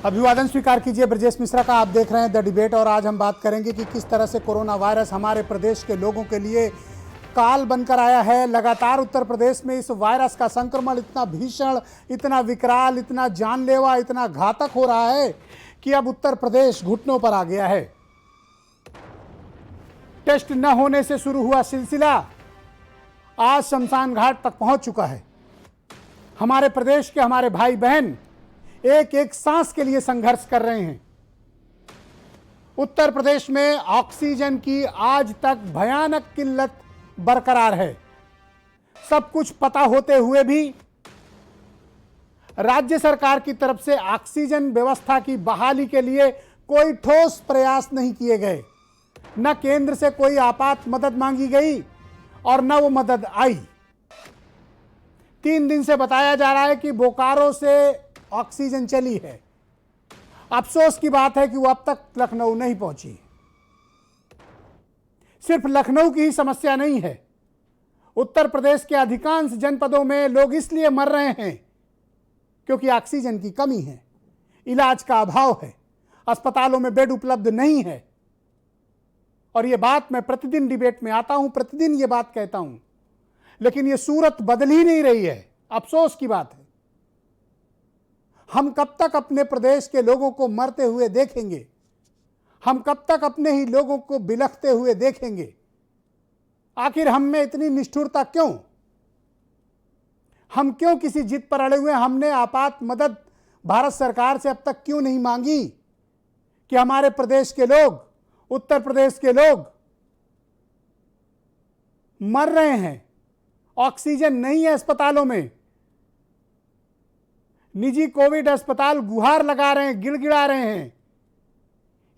अभिवादन स्वीकार कीजिए। ब्रजेश मिश्रा का आप देख रहे हैं द डिबेट और आज हम बात करेंगे कि किस तरह से कोरोना वायरस हमारे प्रदेश के लोगों के लिए काल बनकर आया है। लगातार उत्तर प्रदेश में इस वायरस का संक्रमण इतना भीषण, इतना विकराल, इतना जानलेवा, इतना घातक हो रहा है कि अब उत्तर प्रदेश घुटनों पर आ गया है। टेस्ट न होने से शुरू हुआ सिलसिला आज शमशान घाट तक पहुंच चुका है। हमारे प्रदेश के हमारे भाई बहन एक एक सांस के लिए संघर्ष कर रहे हैं। उत्तर प्रदेश में ऑक्सीजन की आज तक भयानक किल्लत बरकरार है। सब कुछ पता होते हुए भी राज्य सरकार की तरफ से ऑक्सीजन व्यवस्था की बहाली के लिए कोई ठोस प्रयास नहीं किए गए। न केंद्र से कोई आपात मदद मांगी गई और न वो मदद आई। 3 दिन से बताया जा रहा है कि बोकारो से ऑक्सीजन चली है। अफसोस की बात है कि वो अब तक लखनऊ नहीं पहुंची। सिर्फ लखनऊ की ही समस्या नहीं है। उत्तर प्रदेश के अधिकांश जनपदों में लोग इसलिए मर रहे हैं क्योंकि ऑक्सीजन की कमी है, इलाज का अभाव है, अस्पतालों में बेड उपलब्ध नहीं है। और ये बात मैं प्रतिदिन डिबेट में आता हूं, प्रतिदिन ये बात कहता हूं, लेकिन ये सूरत बदल ही नहीं रही है। अफसोस की बात है। हम कब तक अपने प्रदेश के लोगों को मरते हुए देखेंगे? हम कब तक अपने ही लोगों को बिलखते हुए देखेंगे? आखिर हम में इतनी निष्ठुरता क्यों? हम क्यों किसी जिद पर अड़े हुए? हमने आपात मदद भारत सरकार से अब तक क्यों नहीं मांगी कि हमारे प्रदेश के लोग, उत्तर प्रदेश के लोग मर रहे हैं, ऑक्सीजन नहीं है अस्पतालों में। निजी कोविड अस्पताल गुहार लगा रहे हैं, गिड़गिड़ा रहे हैं,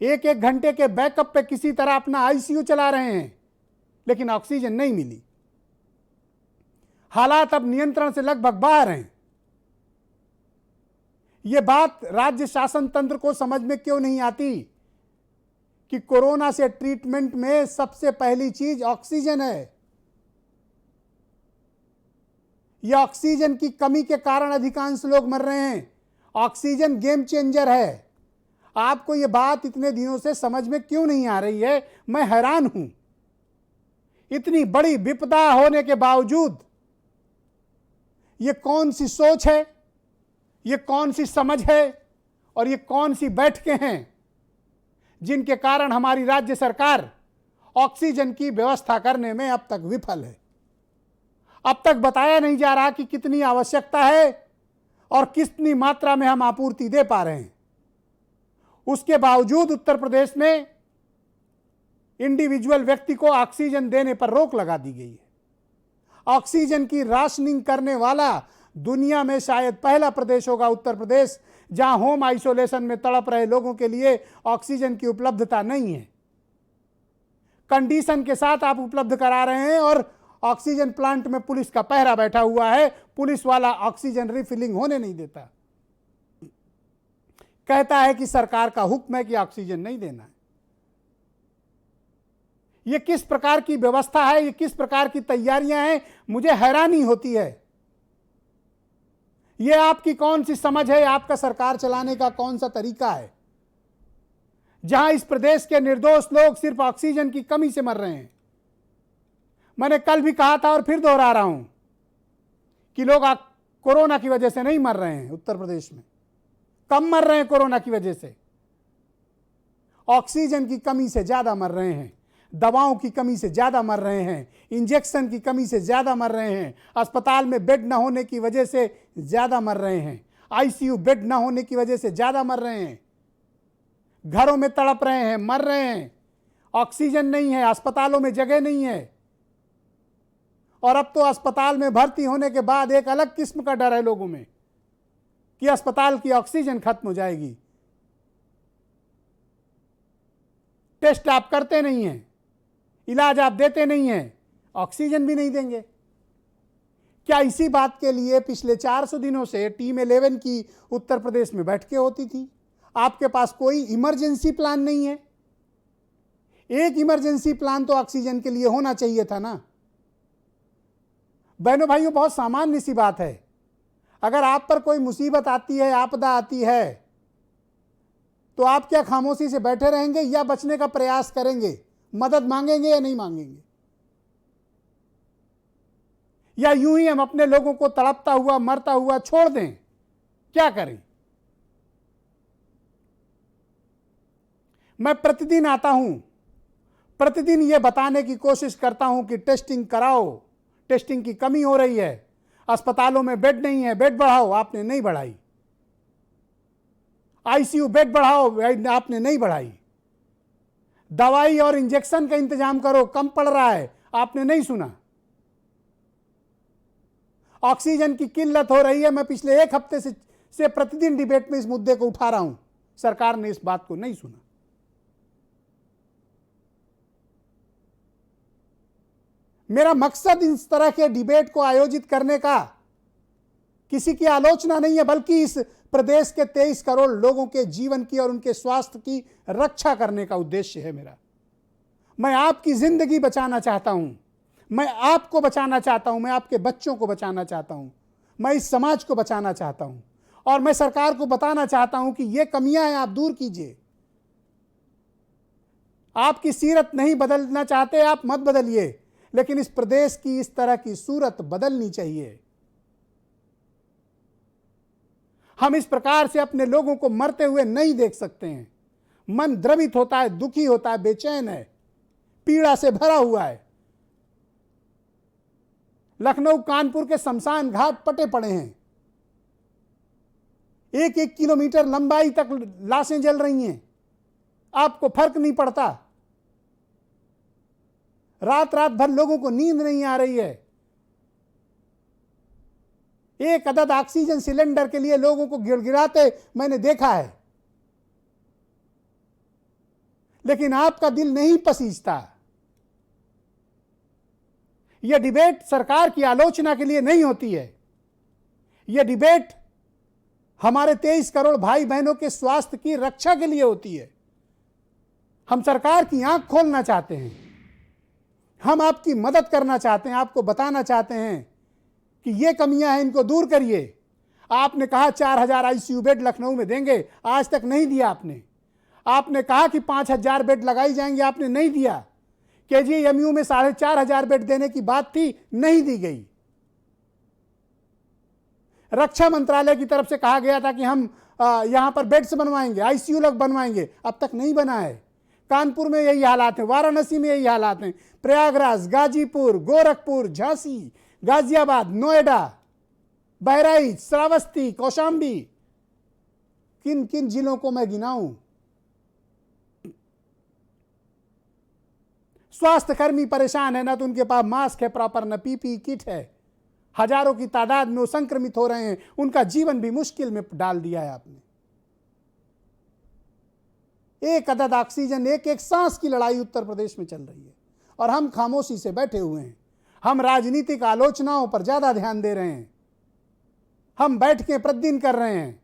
एक एक घंटे के बैकअप पे किसी तरह अपना आईसीयू चला रहे हैं, लेकिन ऑक्सीजन नहीं मिली। हालात अब नियंत्रण से लगभग बाहर हैं। यह बात राज्य शासन तंत्र को समझ में क्यों नहीं आती कि कोरोना से ट्रीटमेंट में सबसे पहली चीज ऑक्सीजन है। यह ऑक्सीजन की कमी के कारण अधिकांश लोग मर रहे हैं। ऑक्सीजन गेम चेंजर है। आपको यह बात इतने दिनों से समझ में क्यों नहीं आ रही है? मैं हैरान हूं। इतनी बड़ी विपदा होने के बावजूद यह कौन सी सोच है, यह कौन सी समझ है और यह कौन सी बैठकें हैं जिनके कारण हमारी राज्य सरकार ऑक्सीजन की व्यवस्था करने में अब तक विफल है। अब तक बताया नहीं जा रहा कि कितनी आवश्यकता है और कितनी मात्रा में हम आपूर्ति दे पा रहे हैं। उसके बावजूद उत्तर प्रदेश में इंडिविजुअल व्यक्ति को ऑक्सीजन देने पर रोक लगा दी गई है। ऑक्सीजन की राशनिंग करने वाला दुनिया में शायद पहला प्रदेश होगा उत्तर प्रदेश, जहां होम आइसोलेशन में तड़प रहे लोगों के लिए ऑक्सीजन की उपलब्धता नहीं है। कंडीशन के साथ आप उपलब्ध करा रहे हैं और ऑक्सीजन प्लांट में पुलिस का पहरा बैठा हुआ है। पुलिस वाला ऑक्सीजन रिफिलिंग होने नहीं देता। कहता है कि सरकार का हुक्म है कि ऑक्सीजन नहीं देना है। यह किस प्रकार की व्यवस्था है? यह किस प्रकार की तैयारियां हैं? मुझे हैरानी होती है। यह आपकी कौन सी समझ है? आपका सरकार चलाने का कौन सा तरीका है, जहां इस प्रदेश के निर्दोष लोग सिर्फ ऑक्सीजन की कमी से मर रहे हैं? मैंने कल भी कहा था और फिर दोहरा रहा हूं कि लोग कोरोना की वजह से नहीं मर रहे हैं। उत्तर प्रदेश में कम मर रहे हैं कोरोना की वजह से, ऑक्सीजन की कमी से ज्यादा मर रहे हैं, दवाओं की कमी से ज्यादा मर रहे हैं, इंजेक्शन की कमी से ज्यादा मर रहे हैं, अस्पताल में बेड न होने की वजह से ज्यादा मर रहे हैं, आईसीयू बेड न होने की वजह से ज्यादा मर रहे हैं, घरों में तड़प रहे हैं, मर रहे हैं। ऑक्सीजन नहीं है, अस्पतालों में जगह नहीं है। और अब तो अस्पताल में भर्ती होने के बाद एक अलग किस्म का डर है लोगों में कि अस्पताल की ऑक्सीजन खत्म हो जाएगी। टेस्ट आप करते नहीं हैं, इलाज आप देते नहीं हैं, ऑक्सीजन भी नहीं देंगे। क्या इसी बात के लिए पिछले 400 दिनों से टीम 11 की उत्तर प्रदेश में बैठकें होती थी? आपके पास कोई इमरजेंसी प्लान नहीं है? एक इमरजेंसी प्लान तो ऑक्सीजन के लिए होना चाहिए था ना। बहनों भाइयों, बहुत सामान्य सी बात है। अगर आप पर कोई मुसीबत आती है, आपदा आती है, तो आप क्या खामोशी से बैठे रहेंगे या बचने का प्रयास करेंगे? मदद मांगेंगे या नहीं मांगेंगे? या यूं ही हम अपने लोगों को तड़पता हुआ मरता हुआ छोड़ दें? क्या करें? मैं प्रतिदिन आता हूं, प्रतिदिन यह बताने की कोशिश करता हूं कि टेस्टिंग कराओ, टेस्टिंग की कमी हो रही है, अस्पतालों में बेड नहीं है, बेड बढ़ाओ, आपने नहीं बढ़ाई। आईसीयू बेड बढ़ाओ, आपने नहीं बढ़ाई। दवाई और इंजेक्शन का इंतजाम करो, कम पड़ रहा है, आपने नहीं सुना। ऑक्सीजन की किल्लत हो रही है, मैं पिछले 1 हफ्ते से प्रतिदिन डिबेट में इस मुद्दे को उठा रहा हूं, सरकार ने इस बात को नहीं सुना। मेरा मकसद इस तरह के डिबेट को आयोजित करने का किसी की आलोचना नहीं है, बल्कि इस प्रदेश के 23 करोड़ लोगों के जीवन की और उनके स्वास्थ्य की रक्षा करने का उद्देश्य है मेरा। मैं आपकी जिंदगी बचाना चाहता हूं, मैं आपको बचाना चाहता हूं, मैं आपके बच्चों को बचाना चाहता हूं, मैं इस समाज को बचाना चाहता हूं, और मैं सरकार को बताना चाहता हूं कि ये कमियां हैं, आप दूर कीजिए। आपकी सीरत नहीं बदलना चाहते, आप मत बदलिए, लेकिन इस प्रदेश की इस तरह की सूरत बदलनी चाहिए। हम इस प्रकार से अपने लोगों को मरते हुए नहीं देख सकते हैं। मन द्रवित होता है, दुखी होता है, बेचैन है, पीड़ा से भरा हुआ है। लखनऊ कानपुर के शमशान घाट पटे पड़े हैं, 1-1 किलोमीटर लंबाई तक लाशें जल रही हैं, आपको फर्क नहीं पड़ता। रात रात भर लोगों को नींद नहीं आ रही है। 1 अदद ऑक्सीजन सिलेंडर के लिए लोगों को गिड़गिड़ाते मैंने देखा है, लेकिन आपका दिल नहीं पसीजता। यह डिबेट सरकार की आलोचना के लिए नहीं होती है, यह डिबेट हमारे 23 करोड़ भाई बहनों के स्वास्थ्य की रक्षा के लिए होती है। हम सरकार की आंख खोलना चाहते हैं, हम आपकी मदद करना चाहते हैं, आपको बताना चाहते हैं कि ये कमियां हैं, इनको दूर करिए। आपने कहा 4000 आईसीयू बेड लखनऊ में देंगे, आज तक नहीं दिया आपने। आपने कहा कि 5000 बेड लगाई जाएंगे, आपने नहीं दिया। केजीएमयू में 4500 बेड देने की बात थी, नहीं दी गई। रक्षा मंत्रालय की तरफ से कहा गया था कि हम यहां पर बेड्स बनवाएंगे, आईसीयू लग बनवाएंगे, अब तक नहीं बना है। कानपुर में यही हालात हैं, वाराणसी में यही हालात हैं, प्रयागराज, गाजीपुर, गोरखपुर, झांसी, गाजियाबाद, नोएडा, बहराइच, श्रावस्ती, कौशाम्बी, किन किन जिलों को मैं गिनाऊं? स्वास्थ्य कर्मी परेशान है, ना तो उनके पास मास्क है प्रॉपर, न पीपीई किट है। हजारों की तादाद में वो संक्रमित हो रहे हैं, उनका जीवन भी मुश्किल में डाल दिया है आपने। 1 अदद ऑक्सीजन, एक सांस की लड़ाई उत्तर प्रदेश में चल रही है, और हम खामोशी से बैठे हुए हैं। हम राजनीतिक आलोचनाओं पर ज्यादा ध्यान दे रहे हैं, हम बैठ के प्रतिदिन कर रहे हैं,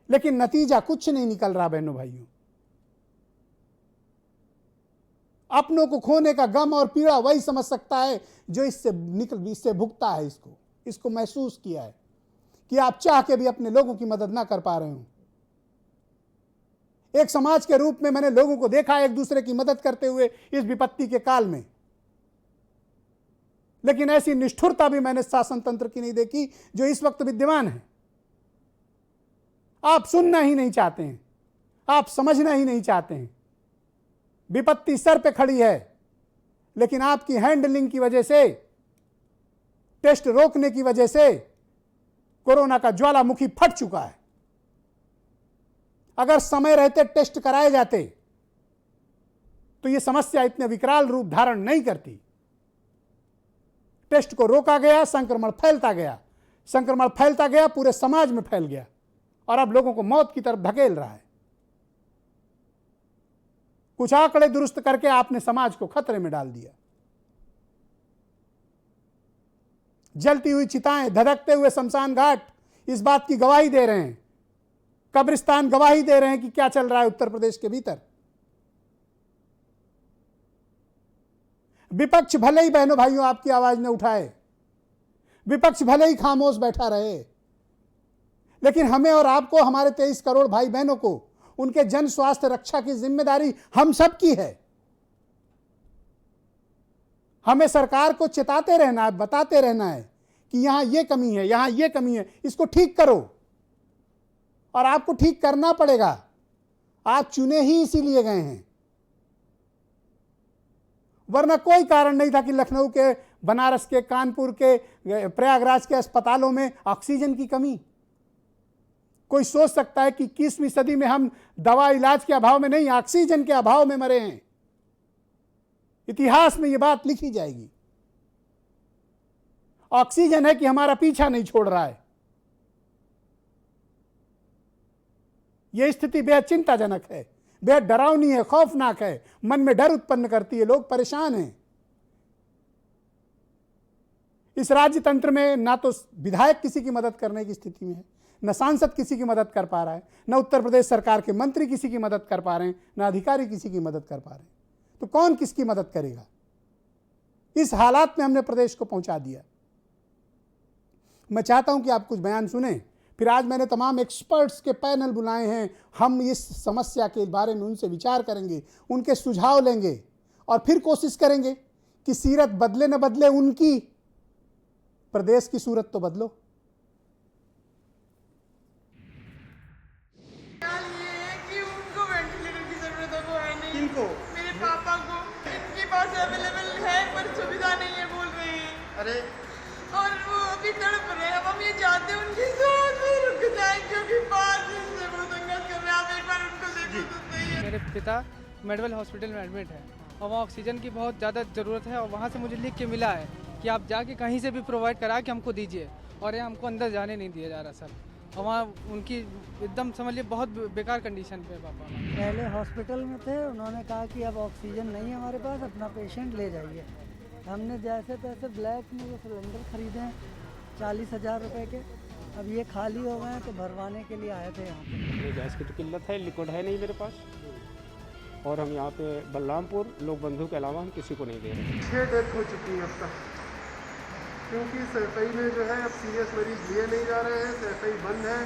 लेकिन नतीजा कुछ नहीं निकल रहा। बहनों भाइयों, अपनों को खोने का गम और पीड़ा वही समझ सकता है जो इससे भुगता है, इसको महसूस किया है कि आप चाह के भी अपने लोगों की मदद ना कर पा रहे हो। एक समाज के रूप में मैंने लोगों को देखा एक दूसरे की मदद करते हुए इस विपत्ति के काल में, लेकिन ऐसी निष्ठुरता भी मैंने शासन तंत्र की नहीं देखी जो इस वक्त विद्यमान है। आप सुनना ही नहीं चाहते हैं, आप समझना ही नहीं चाहते हैं। विपत्ति सर पे खड़ी है, लेकिन आपकी हैंडलिंग की वजह से, टेस्ट रोकने की वजह से कोरोना का ज्वालामुखी फट चुका है। अगर समय रहते टेस्ट कराए जाते तो यह समस्या इतने विकराल रूप धारण नहीं करती। टेस्ट को रोका गया, संक्रमण फैलता गया, संक्रमण फैलता गया, पूरे समाज में फैल गया, और अब लोगों को मौत की तरफ धकेल रहा है। कुछ आंकड़े दुरुस्त करके आपने समाज को खतरे में डाल दिया। जलती हुई चिताएं, धधकते हुए शमशान घाट इस बात की गवाही दे रहे हैं, कब्रिस्तान गवाही दे रहे हैं कि क्या चल रहा है उत्तर प्रदेश के भीतर। विपक्ष भले ही बहनों भाइयों आपकी आवाज न उठाए, विपक्ष भले ही खामोश बैठा रहे, लेकिन हमें और आपको, हमारे 23 करोड़ भाई बहनों को उनके जन स्वास्थ्य रक्षा की जिम्मेदारी हम सब की है। हमें सरकार को चेताते रहना है, बताते रहना है कि यहां ये कमी है, यहां ये कमी है, इसको ठीक करो। और आपको ठीक करना पड़ेगा, आप चुने ही इसीलिए गए हैं, वरना कोई कारण नहीं था कि लखनऊ के, बनारस के, कानपुर के, प्रयागराज के अस्पतालों में ऑक्सीजन की कमी। कोई सोच सकता है कि 21वीं सदी में हम दवा इलाज के अभाव में नहीं, ऑक्सीजन के अभाव में मरे हैं। इतिहास में यह बात लिखी जाएगी। ऑक्सीजन है कि हमारा पीछा नहीं छोड़ रहा है। यह स्थिति बेहद चिंताजनक है, बेहद डरावनी है, खौफनाक है, मन में डर उत्पन्न करती है। लोग परेशान हैं। इस राज्य तंत्र में ना तो विधायक किसी की मदद करने की स्थिति में है, न सांसद किसी की मदद कर पा रहा है, न उत्तर प्रदेश सरकार के मंत्री किसी की मदद कर पा रहे हैं, न अधिकारी किसी की मदद कर पा रहे हैं। तो कौन किसकी मदद करेगा? इस हालात में हमने प्रदेश को पहुंचा दिया। मैं चाहता हूं कि आप कुछ बयान सुने, फिर आज मैंने तमाम एक्सपर्ट्स के पैनल बुलाए हैं। हम इस समस्या के बारे में उनसे विचार करेंगे, उनके सुझाव लेंगे और फिर कोशिश करेंगे कि सीरत बदले न बदले उनकी, प्रदेश की सूरत तो बदलो। किनको? मेरे पापा को। इनके पास अवेलेबल है पर सुविधा नहीं है बोल रहे हैं। अरे और वो अभी तड़प रहे हैं। अब हम ये चाहते हैं उनकी सांस रुक जाए क्योंकि बात से वो संघर्ष कर रहे हैं। आप एक बार उनको देखो तो सही है। मेरे पिता मेडवेल हॉस्पिटल में एडमिट है और वहाँ ऑक्सीजन की बहुत ज़्यादा ज़रूरत है और वहाँ से मुझे लिख के मिला है कि आप जाके कहीं से भी प्रोवाइड करा के हमको दीजिए, और ये हमको अंदर जाने नहीं दिया जा रहा सर। और वहाँ उनकी एकदम समझ लीजिए बहुत बेकार कंडीशन पे पापा। पहले हॉस्पिटल में थे, उन्होंने कहा कि अब ऑक्सीजन नहीं है हमारे पास, अपना पेशेंट ले जाइए। हमने जैसे तैसे ब्लैक में वो सिलेंडर खरीदे हैं 40,000 रुपये के। अब ये खाली हो गए हैं तो भरवाने के लिए आए थे यहाँ पे। ये गैस की तो किल्लत है, लिक्विड है नहीं मेरे पास, और हम यहाँ पे बलरामपुर लोक बंधु के अलावा हम किसी को नहीं दे रहे। 6 डेथ हो चुकी है अब तक, क्योंकि सैफई में जो है अब सीरियस मरीज लिए नहीं जा रहे हैं, सैफई बंद है।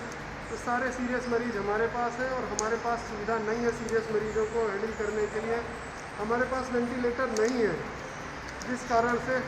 तो सारे सीरियस मरीज हमारे पास है और हमारे पास सुविधा नहीं है सीरियस मरीजों को हैंडल करने के लिए। हमारे पास वेंटिलेटर नहीं है, जिस कारण से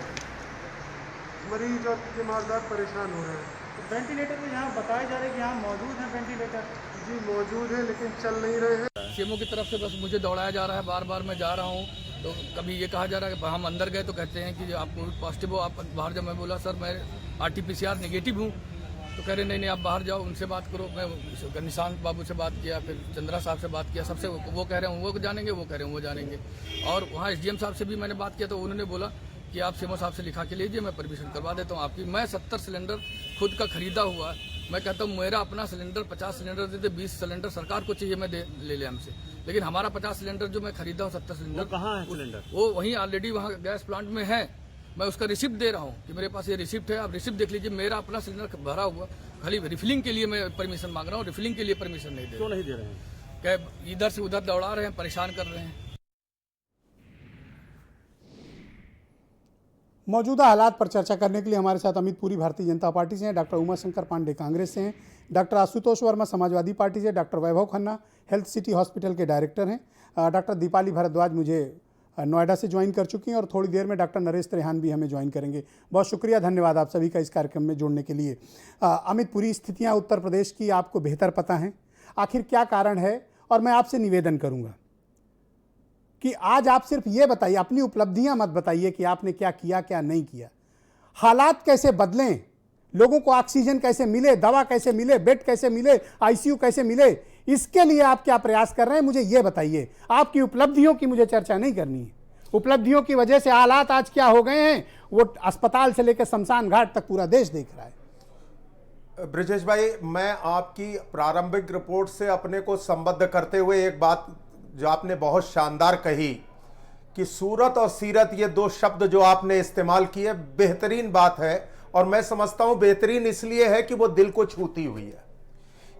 मरीज और तीमारदार परेशान हो रहे हैं। वेंटिलेटर तो यहाँ बताए जा रहे हैं कि यहाँ मौजूद है वेंटिलेटर। जी मौजूद है, लेकिन चल नहीं रहे हैं। सीएमओ की तरफ से बस मुझे दौड़ाया जा रहा है, बार बार मैं जा रहा हूँ तो कभी ये कहा जा रहा है कि हम अंदर गए तो कहते हैं कि आपको पॉजिटिव हो, आप बाहर जाओ। मैं बोला सर मैं RT-PCR नेगेटिव हूँ, तो कह रहे नहीं नहीं आप बाहर जाओ, उनसे बात करो। मैं निशांत बाबू से बात किया, फिर चंद्रा साहब से बात किया, सबसे वो कह रहे हैं वो जानेंगे, वो कह रहे हैं वो जानेंगे। और वहाँ SDM साहब से भी मैंने बात किया तो उन्होंने बोला कि आप सीएमओ साहब से लिखा के लीजिए, मैं परमिशन करवा देता हूँ आपकी। मैं 70 सिलेंडर खुद का खरीदा हुआ, मैं कहता हूँ मेरा अपना सिलेंडर 50 सिलेंडर देते, 20 सिलेंडर सरकार को चाहिए मैं ले ले हमसे, लेकिन हमारा 50 सिलेंडर जो मैं खरीदा हूँ 70 सिलेंडर कहाँ है सिलेंडर? वो वहीं ऑलरेडी वहाँ गैस प्लांट में है। मैं उसका रिसिप्ट दे रहा हूँ कि मेरे पास ये रिसिप्ट है, आप रिसिप्ट देख लीजिए। मेरा अपना सिलेंडर भरा हुआ, खाली रिफिलिंग के लिए मैं परमिशन मांग रहा हूँ, रिफिलिंग के लिए परमिशन नहीं दे। क्यों नहीं दे रहे हैं? क्या इधर से उधर दौड़ा रहे हैं, परेशान कर रहे हैं। मौजूदा हालात पर चर्चा करने के लिए हमारे साथ अमित पुरी भारतीय जनता पार्टी से हैं, डॉक्टर उमाशंकर पांडे कांग्रेस से हैं, डॉक्टर आशुतोष वर्मा समाजवादी पार्टी से, डॉक्टर वैभव खन्ना हेल्थ सिटी हॉस्पिटल के डायरेक्टर हैं, डॉक्टर दीपाली भारद्वाज मुझे नोएडा से ज्वाइन कर चुकी हैं और थोड़ी देर में डॉक्टर नरेश त्रेहान भी हमें ज्वाइन करेंगे। बहुत शुक्रिया, धन्यवाद आप सभी का इस कार्यक्रम में जुड़ने के लिए। अमित पुरी, स्थितियाँ उत्तर प्रदेश की आपको बेहतर पता हैं, आखिर क्या कारण है? और मैं आपसे निवेदन करूँगा कि आज आप सिर्फ ये बताइए, अपनी उपलब्धियां मत बताइए कि आपने क्या किया क्या नहीं किया। हालात कैसे बदलें, लोगों को ऑक्सीजन कैसे मिले, दवा कैसे मिले, बेड कैसे मिले, ICU कैसे मिले, इसके लिए आप क्या प्रयास कर रहे हैं, मुझे ये बताइए। आपकी उपलब्धियों की मुझे चर्चा नहीं करनी है। उपलब्धियों की वजह से हालात आज क्या हो गए हैं, वो अस्पताल से लेकर शमशान घाट तक पूरा देश देख रहा है। ब्रजेश भाई, मैं आपकी प्रारंभिक रिपोर्ट से अपने को संबद्ध करते हुए एक बात जो आपने बहुत शानदार कही कि सूरत और सीरत, ये दो शब्द जो आपने इस्तेमाल किए, बेहतरीन बात है। और मैं समझता हूं बेहतरीन इसलिए है कि वो दिल को छूती हुई है।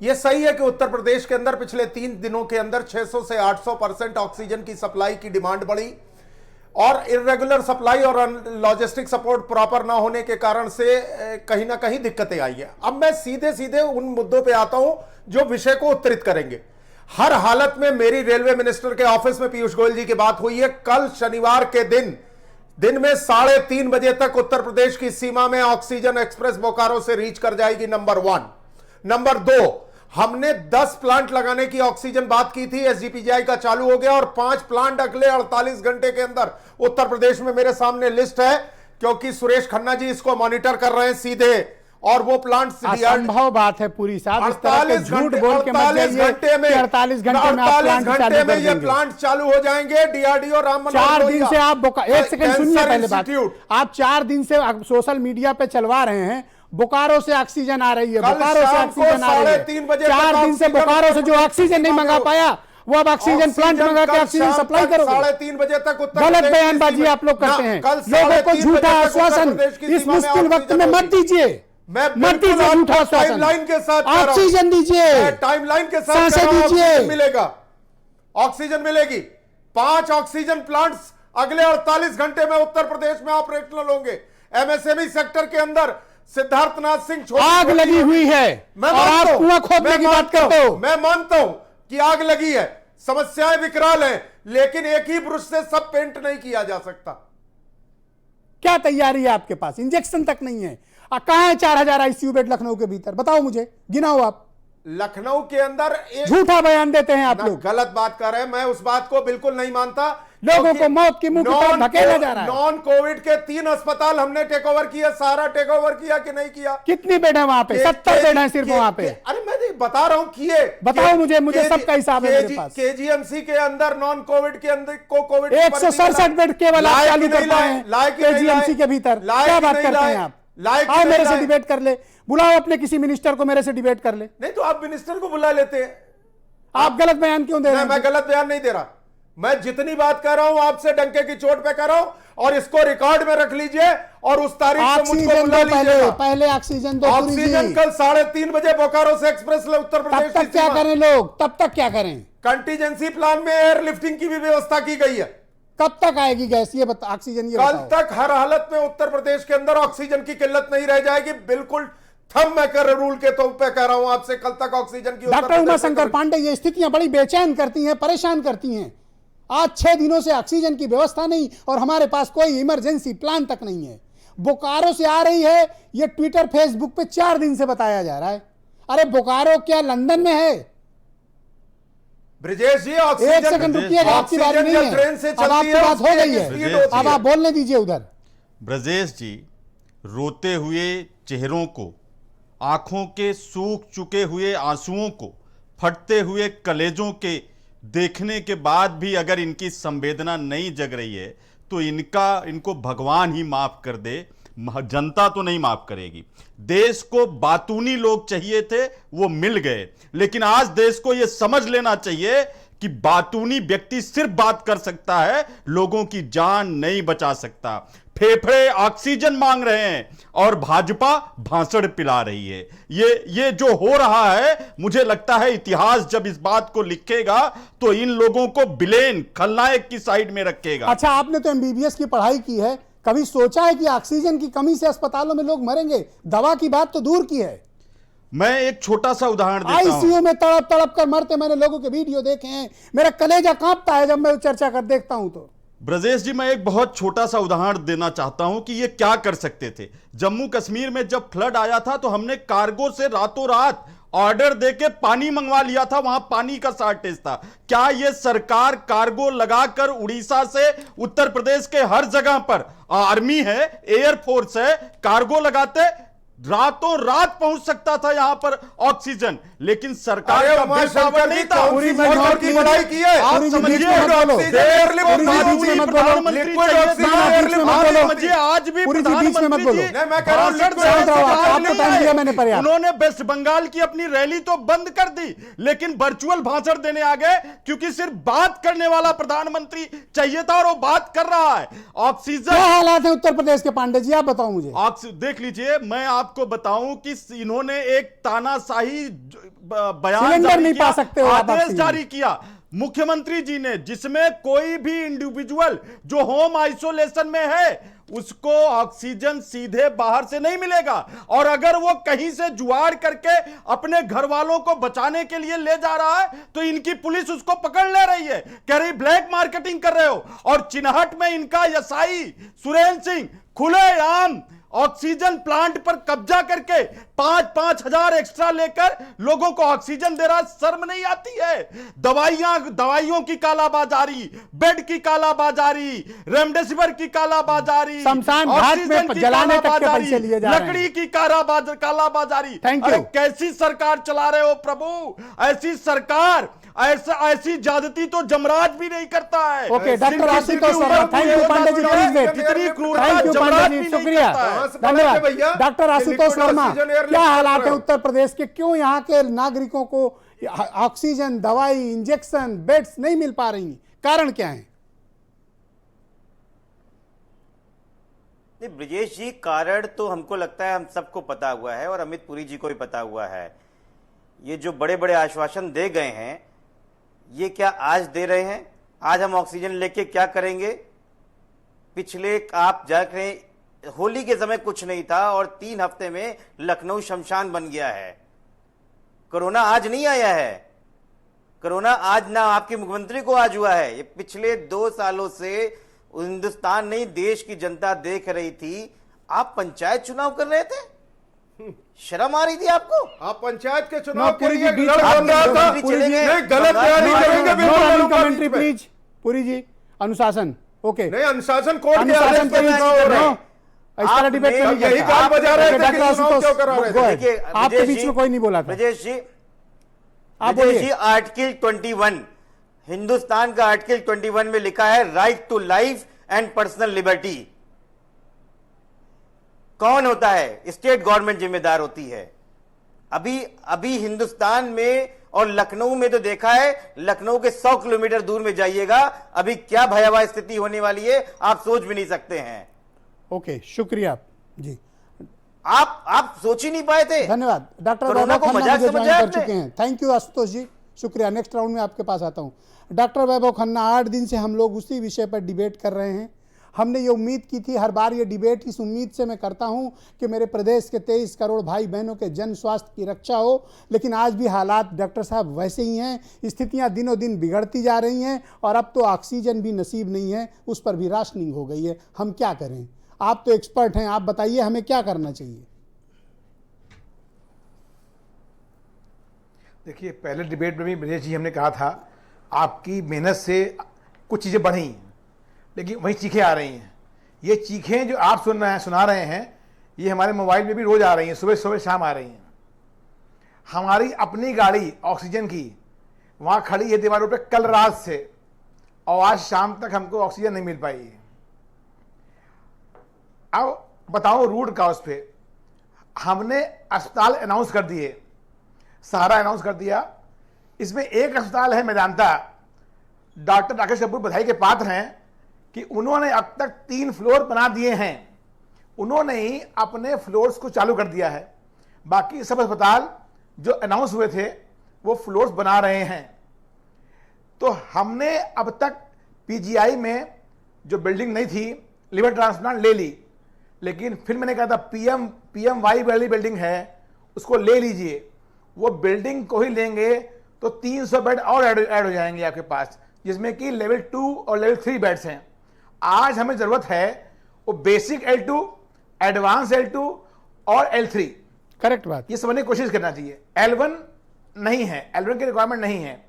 ये सही है कि उत्तर प्रदेश के अंदर पिछले 3 दिनों के अंदर 600 से 800% ऑक्सीजन की सप्लाई की डिमांड बढ़ी और इर्रेगुलर सप्लाई और लॉजिस्टिक सपोर्ट प्रॉपर ना होने के कारण से कहीं ना कहीं दिक्कतें आई है। अब मैं सीधे सीधे उन मुद्दों पे आता हूं जो विषय को उत्तरित करेंगे। हर हालत में मेरी रेलवे मिनिस्टर के ऑफिस में पीयूष गोयल जी की बात हुई है। कल शनिवार के दिन में 3:30 बजे तक उत्तर प्रदेश की सीमा में ऑक्सीजन एक्सप्रेस बोकारो से रीच कर जाएगी, नंबर 1। नंबर 2, हमने 10 प्लांट लगाने की ऑक्सीजन बात की थी, एसजीपीजीआई का चालू हो गया और 5 प्लांट अगले 48 घंटे के अंदर उत्तर प्रदेश में। मेरे सामने लिस्ट है क्योंकि सुरेश खन्ना जी इसको मॉनिटर कर रहे हैं सीधे, और वो प्लांट असंभव बात है पूरी साहब, इस तरह के झूठ बोल के मत जाइए 48 कि 48 घंटे में ये प्लांट चालू हो जाएंगे। डीआरडीओ राम मनोहर 4 दिन से आप एक सेकंड सुनिए पहले बात, इंस्टीट्यूट आप 4 दिन से सोशल मीडिया पे चलवा रहे हैं बोकारो से ऑक्सीजन आ रही है, बोकारो से ऑक्सीजन आ रही है। 4 दिन से बोकारो से जो ऑक्सीजन नहीं मंगा पाया वो अब ऑक्सीजन प्लांट मंगा के ऑक्सीजन सप्लाई करोगे। 3:30 बजे तक गलत बयानबाजी आप लोग करते हैं, लोगों को झूठा आश्वासन इस मुश्किल वक्त में मत दीजिए, मत दीजिए झूठा आश्वासन। टाइमलाइन के साथ ऑक्सीजन दीजिए, टाइमलाइन के साथ सांसें दीजिए, मिलेगा, ऑक्सीजन मिलेगी। 5 ऑक्सीजन प्लांट्स अगले 48 घंटे में उत्तर प्रदेश में ऑपरेशनल होंगे। एमएसएमई सेक्टर के अंदर सिद्धार्थनाथ सिंह आग लगी हुई है और आप कुआं खोदने की बात करते हो। मैं मानता हूं कि आग लगी है, समस्याएं विकराल हैं, लेकिन एक ही ब्रश से सब पेंट नहीं किया जा सकता। क्या तैयारी है आपके पास? इंजेक्शन तक नहीं है। कहां है 4000 आईसीयू बेड लखनऊ के भीतर? बताओ मुझे, गिनाओ आप। लखनऊ के अंदर झूठा बयान देते हैं आप लोग, गलत बात कर रहे हैं। मैं उस बात को बिल्कुल नहीं मानता। लोगों को मौत की मुंह की तरफ धकेला जा रहा है। नॉन कोविड के 3 अस्पताल हमने टेक ओवर किया, सारा टेक ओवर किया कि नहीं किया? कितनी बेड है वहां पे? 70 बेड है सिर्फ वहां पे। अरे मैं बता रहा हूं किए, बताओ मुझे सबका हिसाब है मेरे पास। केजीएमसी के अंदर नॉन कोविड के अंदर को कोविड 167 बेड केवल आप चालू कर पाए हैं केजीएमसी के भीतर। क्या बात करते हैं आप? आओ मेरे से डिबेट कर ले, बुलाओ अपने किसी मिनिस्टर को मेरे से डिबेट कर ले। नहीं तो आप मिनिस्टर को बुला लेते हैं। आप गलत बयान क्यों दे रहे हैं? मैं गलत बयान नहीं दे रहा, मैं जितनी बात कर रहा हूं आपसे डंके की चोट पे कर रहा हूं, और इसको रिकॉर्ड में रख लीजिए और उस तारीख से मुझको बुला लीजिएगा। पहले ऑक्सीजन दो। ऑक्सीजन कल 3:30 बजे बोकारो से एक्सप्रेस उत्तर प्रदेश। तब तक क्या करें लोग? तब तक क्या करें? कंटीजेंसी प्लान में एयर लिफ्टिंग की भी व्यवस्था की गई है। कब तक आएगी गैस? ये ऑक्सीजन ये कल तक हर हालत में उत्तर प्रदेश के अंदर ऑक्सीजन की किल्लत नहीं रह जाएगी। बिल्कुल थम मैं कर रूल के तौर पे कह रहा हूं आपसे, कल तक ऑक्सीजन की। डॉक्टर उमाशंकर पांडे, ये स्थितियां बड़ी बेचैन करती हैं, परेशान करती हैं। आज 6 दिनों से ऑक्सीजन की व्यवस्था नहीं और हमारे पास कोई इमरजेंसी प्लान तक नहीं है। बोकारो से आ रही है, ये ट्विटर फेसबुक पे 4 दिन से बताया जा रहा है। अरे बोकारो क्या लंदन में है? ब्रिजेश जी, एक सेकंड रुकिएगा, आपकी बारी नहीं है, ट्रेन से अब आपकी बात हो गई है, अब आप बोलने दीजिए उधर। ब्रजेश जी, रोते हुए चेहरों को, आंखों के सूख चुके हुए आंसुओं को, फटते हुए कलेजों के देखने के बाद भी अगर इनकी संवेदना नहीं जग रही है तो इनको भगवान ही माफ कर दे, जनता तो नहीं माफ करेगी। देश को बातूनी लोग चाहिए थे, वो मिल गए, लेकिन आज देश को यह समझ लेना चाहिए कि बातूनी व्यक्ति सिर्फ बात कर सकता है, लोगों की जान नहीं बचा सकता। फेफड़े ऑक्सीजन मांग रहे हैं और भाजपा भाषण पिला रही है। ये जो हो रहा है, मुझे लगता है इतिहास जब इस बात को लिखेगा तो इन लोगों को विलेन, खलनायक की साइड में रखेगा। अच्छा, आपने तो एमबीबीएस की पढ़ाई की है, कभी सोचा है कि ऑक्सीजन की कमी से अस्पतालों में लोग मरेंगे? दवा की बात तो दूर की है। मैं एक छोटा सा उदाहरण देता हूं। आईसीयू में तड़प तड़प कर मरते मैंने लोगों के वीडियो देखे हैं, मेरा कलेजा कांपता है जब मैं चर्चा कर देखता हूं तो। ब्रजेश जी, मैं एक बहुत छोटा सा उदाहरण देना चाहता हूं कि ये क्या कर सकते थे। जम्मू कश्मीर में जब फ्लड आया था तो हमने कार्गो से रातों रात ऑर्डर देके पानी मंगवा लिया था, वहां पानी का शॉर्टेज था। क्या यह सरकार कार्गो लगाकर उड़ीसा से उत्तर प्रदेश के हर जगह पर, आर्मी है, एयरफोर्स है, कार्गो लगाते, रातों रात पहुंच सकता था यहां पर ऑक्सीजन, लेकिन सरकार का बिल पावर नहीं था। पूरी की पढ़ाई की है, आप समझिए, आज भी उन्होंने वेस्ट बंगाल की अपनी रैली तो बंद कर दी, लेकिन वर्चुअल भाषण देने आ गए, क्योंकि सिर्फ बात करने वाला प्रधानमंत्री चाहिए था और वो बात कर रहा है। ऑक्सीजन क्या हालात है उत्तर प्रदेश के? पांडे जी आप बताओ मुझे। देख लीजिए, मैं आपको बताऊं कि इन्होंने एक तानाशाही बयान सिलेंडर नहीं पा सकते हो, आदेश जारी किया। मुख्यमंत्री जी ने, जिसमें कोई भी इंडिविजुअल जो होम आइसोलेशन में है उसको ऑक्सीजन सीधे बाहर से नहीं मिलेगा, और अगर वो कहीं से जुगाड़ करके अपने घर वालों को बचाने के लिए ले जा रहा है तो इनकी पुलिस उसको पकड़ ले रही है, कह रही ब्लैक मार्केटिंग कर रहे हो। और चिन्हट में इनका एसआई सुरेंद्र सिंह खुलेआम ऑक्सीजन प्लांट पर कब्जा करके 5-5 हजार एक्स्ट्रा लेकर लोगों को ऑक्सीजन दे रहा। शर्म नहीं आती है? दवाइयों की कालाबाजारी, बेड की कालाबाजारी, रेमडेसिविर की कालाबाजारी, शमशान घाट में जलाने तक के पैसे लिए जा रहे हैं, लकड़ी की कालाबाजारी। अरे कैसी सरकार चला रहे हो प्रभु? ऐसी सरकार, ऐसी ज्यादती तो जमराज भी नहीं करता है। Okay, doctor Ashutosh Sharma, thank you Pandey ji, please wait. कितनी क्रूरता थैंक यू पांडे जी, शुक्रिया, धन्यवाद। डॉक्टर आशुतोष शर्मा, क्या हालात है उत्तर प्रदेश के? क्यों यहाँ के नागरिकों को ऑक्सीजन, दवाई, इंजेक्शन, बेड्स नहीं मिल पा रही? कारण क्या है? नहीं ब्रिजेश जी, कारण तो हमको लगता है हम सबको पता हुआ है और अमित पुरी जी को भी पता हुआ है। ये जो बड़े बड़े आश्वासन दे गए हैं, ये क्या आज दे रहे हैं? आज हम ऑक्सीजन लेके क्या करेंगे? पिछले आप जाकर होली के समय कुछ नहीं था और 3 हफ्ते में लखनऊ शमशान बन गया है। कोरोना आज नहीं आया है, कोरोना आज ना आपके मुख्यमंत्री को आज हुआ है। ये पिछले 2 सालों से हिंदुस्तान नहीं, देश की जनता देख रही थी। आप पंचायत चुनाव कर रहे थे, शर्म आ रही थी आपको? आप पंचायत के चुनाव के लिए गलत कमेंट्री प्लीज। पुरी जी, अनुशासन। ओके, नहीं, अनुशासन कोड इस तरह डिबेट नहीं यही बात बजा रहे थे कि चुनाव क्यों करा रहे थे? देखिए, आपके बीच में कोई नहीं बोला था। ब्रजेश जी, आप बोलिए। आर्टिकल 21 हिंदुस्तान का आर्टिकल 21 में लिखा है right to life and personal liberty. कौन होता है? स्टेट गवर्नमेंट जिम्मेदार होती है। अभी हिंदुस्तान में और लखनऊ में तो देखा है, लखनऊ के 100 किलोमीटर दूर में जाइएगा, अभी क्या भयावह स्थिति होने वाली है आप सोच भी नहीं सकते हैं। ओके, शुक्रिया जी। आप सोच ही नहीं पाए थे। धन्यवाद। डॉक्टर कोरोना को मजाक ज्वाइन समझा कर चुके हैं। थैंक यू आशुतोष जी, शुक्रिया। नेक्स्ट राउंड में आपके पास आता हूं। डॉक्टर वैभव खन्ना, 8 दिन से हम लोग उसी विषय पर डिबेट कर रहे हैं। हमने ये उम्मीद की थी, हर बार ये डिबेट इस उम्मीद से मैं करता हूं कि मेरे प्रदेश के 23 करोड़ भाई बहनों के जन स्वास्थ्य की रक्षा हो, लेकिन आज भी हालात डॉक्टर साहब वैसे ही हैं। स्थितियां दिनों दिन बिगड़ती जा रही हैं और अब तो ऑक्सीजन भी नसीब नहीं है, उस पर भी राशनिंग हो गई है। हम क्या करें? आप तो एक्सपर्ट हैं, आप बताइए हमें क्या करना चाहिए। देखिए, पहले डिबेट में भी ब्रजेश जी हमने कहा था आपकी मेहनत से कुछ चीज़ें बढ़ी, लेकिन वही चीखें आ रही हैं। ये चीखें जो आप सुना रहे हैं, ये हमारे मोबाइल में भी रोज़ आ रही हैं, सुबह सुबह शाम आ रही हैं। हमारी अपनी गाड़ी ऑक्सीजन की वहाँ खड़ी है दीवारों पे कल रात से, और आज शाम तक हमको ऑक्सीजन नहीं मिल पाई है। अब बताओ रूट का उस पर। हमने अस्पताल अनाउंस कर दिए, सहारा अनाउंस कर दिया। इसमें एक अस्पताल है मेदांता, डॉक्टर राकेश कपूर बधाई के पात्र हैं कि उन्होंने अब तक 3 फ्लोर बना दिए हैं। उन्होंने ही अपने फ्लोर्स को चालू कर दिया है। बाकी सब अस्पताल जो अनाउंस हुए थे वो फ्लोर्स बना रहे हैं। तो हमने अब तक पीजीआई में जो बिल्डिंग नहीं थी, लिवर ट्रांसप्लांट ले ली, लेकिन फिर मैंने कहा था पीएमवाई वाली बिल्डिंग है उसको ले लीजिए। वो बिल्डिंग को ही लेंगे तो 300 बेड और ऐड हो जाएंगे आपके पास, जिसमें कि लेवल 2 और लेवल 3 बेड्स हैं। आज हमें जरूरत है वो बेसिक L2, एडवांस L2 और L3। करेक्ट बात। ये समझने की कोशिश करना चाहिए। L1 नहीं है, L1 की रिक्वायरमेंट नहीं है।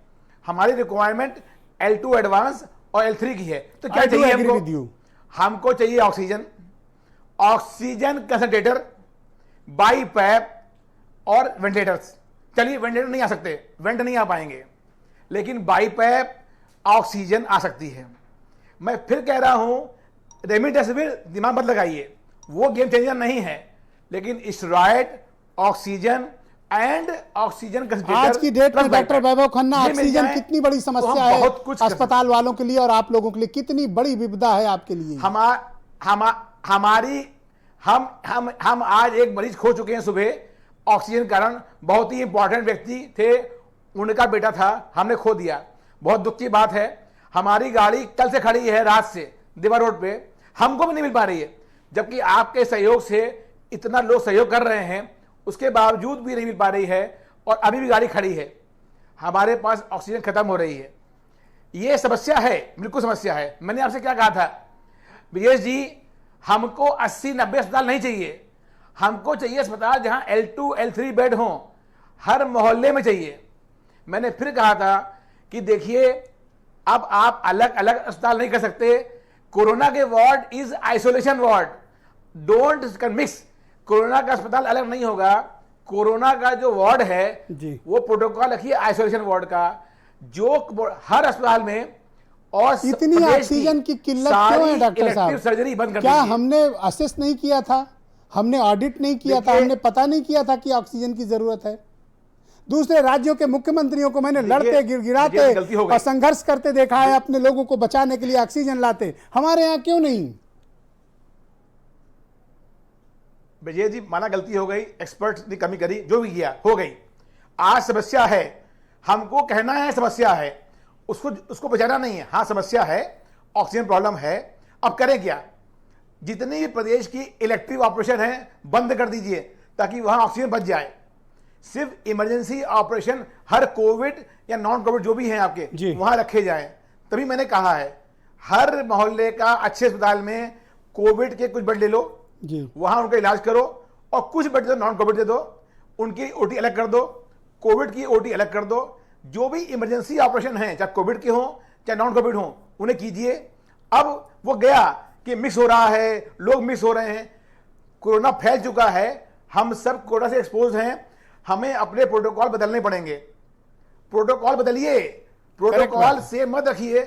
हमारी रिक्वायरमेंट L2 एडवांस और L3 की है। तो क्या चाहिए हमको? हमको चाहिए ऑक्सीजन कंसंट्रेटर, बाईपैप और वेंटिलेटर्स। चलिए वेंटिलेटर नहीं आ सकते, वेंट नहीं आ पाएंगे, लेकिन बाईपैप ऑक्सीजन आ सकती है। मैं फिर कह रहा हूं, रेमडेसिविर दिमाग मत लगाइए, वो गेम चेंजर नहीं है, लेकिन steroid, oxygen and oxygen concentrator. आज की डेट में डॉक्टर वैभव खन्ना, ऑक्सीजन कितनी बड़ी समस्या है अस्पताल वालों के लिए और आप लोगों के लिए, कितनी बड़ी विपदा है आपके लिए। हम आज एक मरीज खो चुके हैं सुबह ऑक्सीजन कारण। बहुत ही इंपॉर्टेंट व्यक्ति थे, उनका बेटा था, हमने खो दिया। बहुत दुख की बात है, हमारी गाड़ी कल से खड़ी है रात से देवा रोड पे, हमको भी नहीं मिल पा रही है, जबकि आपके सहयोग से इतना लोग सहयोग कर रहे हैं, उसके बावजूद भी नहीं मिल पा रही है और अभी भी गाड़ी खड़ी है, हमारे पास ऑक्सीजन खत्म हो रही है। ये समस्या है, बिल्कुल समस्या है। मैंने आपसे क्या कहा था, ब्रिजेश जी, हमको 80-90 अस्पताल नहीं चाहिए, हमको चाहिए अस्पताल जहां L2 L3 बेड हों, हर मोहल्ले में चाहिए। मैंने फिर कहा था कि देखिए, अब आप अलग अलग अस्पताल नहीं कर सकते, कोरोना के ward is isolation ward, don't mix. Corona का अस्पताल अलग नहीं होगा, कोरोना का जो वार्ड है वो प्रोटोकॉल रखिए आइसोलेशन वार्ड का, जो हर अस्पताल में। और इतनी ऑक्सीजन की किल्लत क्यों है डॉक्टर साहब? सर्जरी बंद कर क्या हमने असेस नहीं किया था, हमने ऑडिट नहीं किया था, हमने पता नहीं किया था कि ऑक्सीजन की जरूरत है? दूसरे राज्यों के मुख्यमंत्रियों को मैंने लड़ते गिड़गिड़ाते और संघर्ष करते देखा है, अपने लोगों को बचाने के लिए ऑक्सीजन लाते, हमारे यहाँ क्यों नहीं? विजय जी, माना गलती हो गई, एक्सपर्ट ने कमी करी, जो भी किया हो गई। आज समस्या है, हमको कहना है समस्या है, उसको बचाना नहीं है। हाँ समस्या है, ऑक्सीजन प्रॉब्लम है, अब करें क्या? जितनी भी प्रदेश की इलेक्टिव ऑपरेशन है बंद कर दीजिए ताकि वहां ऑक्सीजन बच जाए। सिर्फ इमरजेंसी ऑपरेशन हर कोविड या नॉन कोविड जो भी हैं आपके वहां रखे जाएं। तभी मैंने कहा है, हर मोहल्ले का अच्छे अस्पताल में कोविड के कुछ बेड ले लो, वहां उनका इलाज करो, और कुछ बेड दो नॉन कोविड दे दो, उनकी ओटी अलग कर दो, कोविड की ओटी अलग कर दो। जो भी इमरजेंसी ऑपरेशन है, चाहे कोविड के हों चाहे नॉन कोविड हों, उन्हें कीजिए। अब वो गया कि मिक्स हो रहा है, लोग मिक्स हो रहे हैं, कोरोना फैल चुका है, हम सब कोरोना से एक्सपोज हैं, हमें अपने प्रोटोकॉल बदलने पड़ेंगे। प्रोटोकॉल बदलिए, प्रोटोकॉल से मत रखिए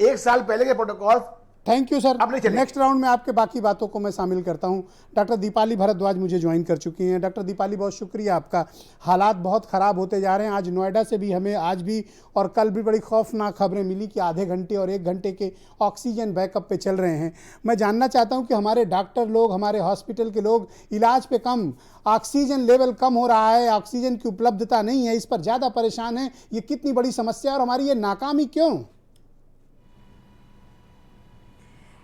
1 साल पहले के protocol. Thank you sir. Next round में आपके बाकी बातों को मैं शामिल करता हूं। डॉक्टर दीपाली भारद्वाज मुझे ज्वाइन कर चुकी हैं। डॉक्टर दीपाली, बहुत शुक्रिया आपका। हालात बहुत ख़राब होते जा रहे हैं। आज नोएडा से भी हमें आज भी और कल भी बड़ी खौफनाक खबरें मिली कि आधे घंटे और 1 घंटे के ऑक्सीजन बैकअप पे चल रहे हैं। मैं जानना चाहता हूँ कि हमारे डॉक्टर लोग, हमारे हॉस्पिटल के लोग इलाज पे कम, ऑक्सीजन लेवल कम हो रहा है, ऑक्सीजन की उपलब्धता नहीं है, इस पर ज़्यादा परेशान है। ये कितनी बड़ी समस्या है और हमारी ये नाकामी क्यों?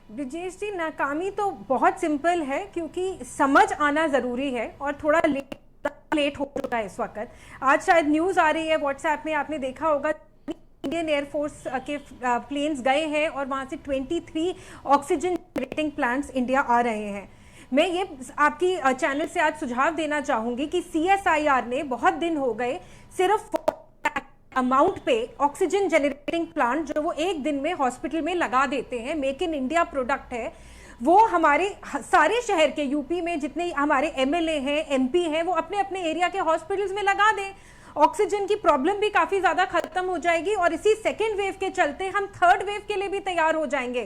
ब्रिजेश जी, नाकामी तो बहुत सिंपल है, क्योंकि समझ आना ज़रूरी है और थोड़ा लेट हो चुका है इस वक्त। आज शायद न्यूज़ आ रही है व्हाट्सएप में, आपने देखा होगा, इंडियन एयरफोर्स के प्लेन्स गए हैं और वहाँ से 23 ऑक्सीजन जनरेटिंग प्लांट्स इंडिया आ रहे हैं। मैं ये आपकी चैनल से आज सुझाव देना चाहूँगी कि CSIR ने बहुत दिन हो गए सिर्फ अमाउंट पे ऑक्सीजन जनरेटिंग प्लांट जो वो 1 दिन में हॉस्पिटल में लगा देते हैं, मेक इन इंडिया प्रोडक्ट है, वो हमारे सारे शहर के यूपी में जितने हमारे MLA हैं, MP हैं, वो अपने अपने एरिया के हॉस्पिटल्स में लगा दें। ऑक्सीजन की प्रॉब्लम भी काफ़ी ज़्यादा खत्म हो जाएगी और इसी सेकेंड वेव के चलते हम थर्ड वेव के लिए भी तैयार हो जाएंगे,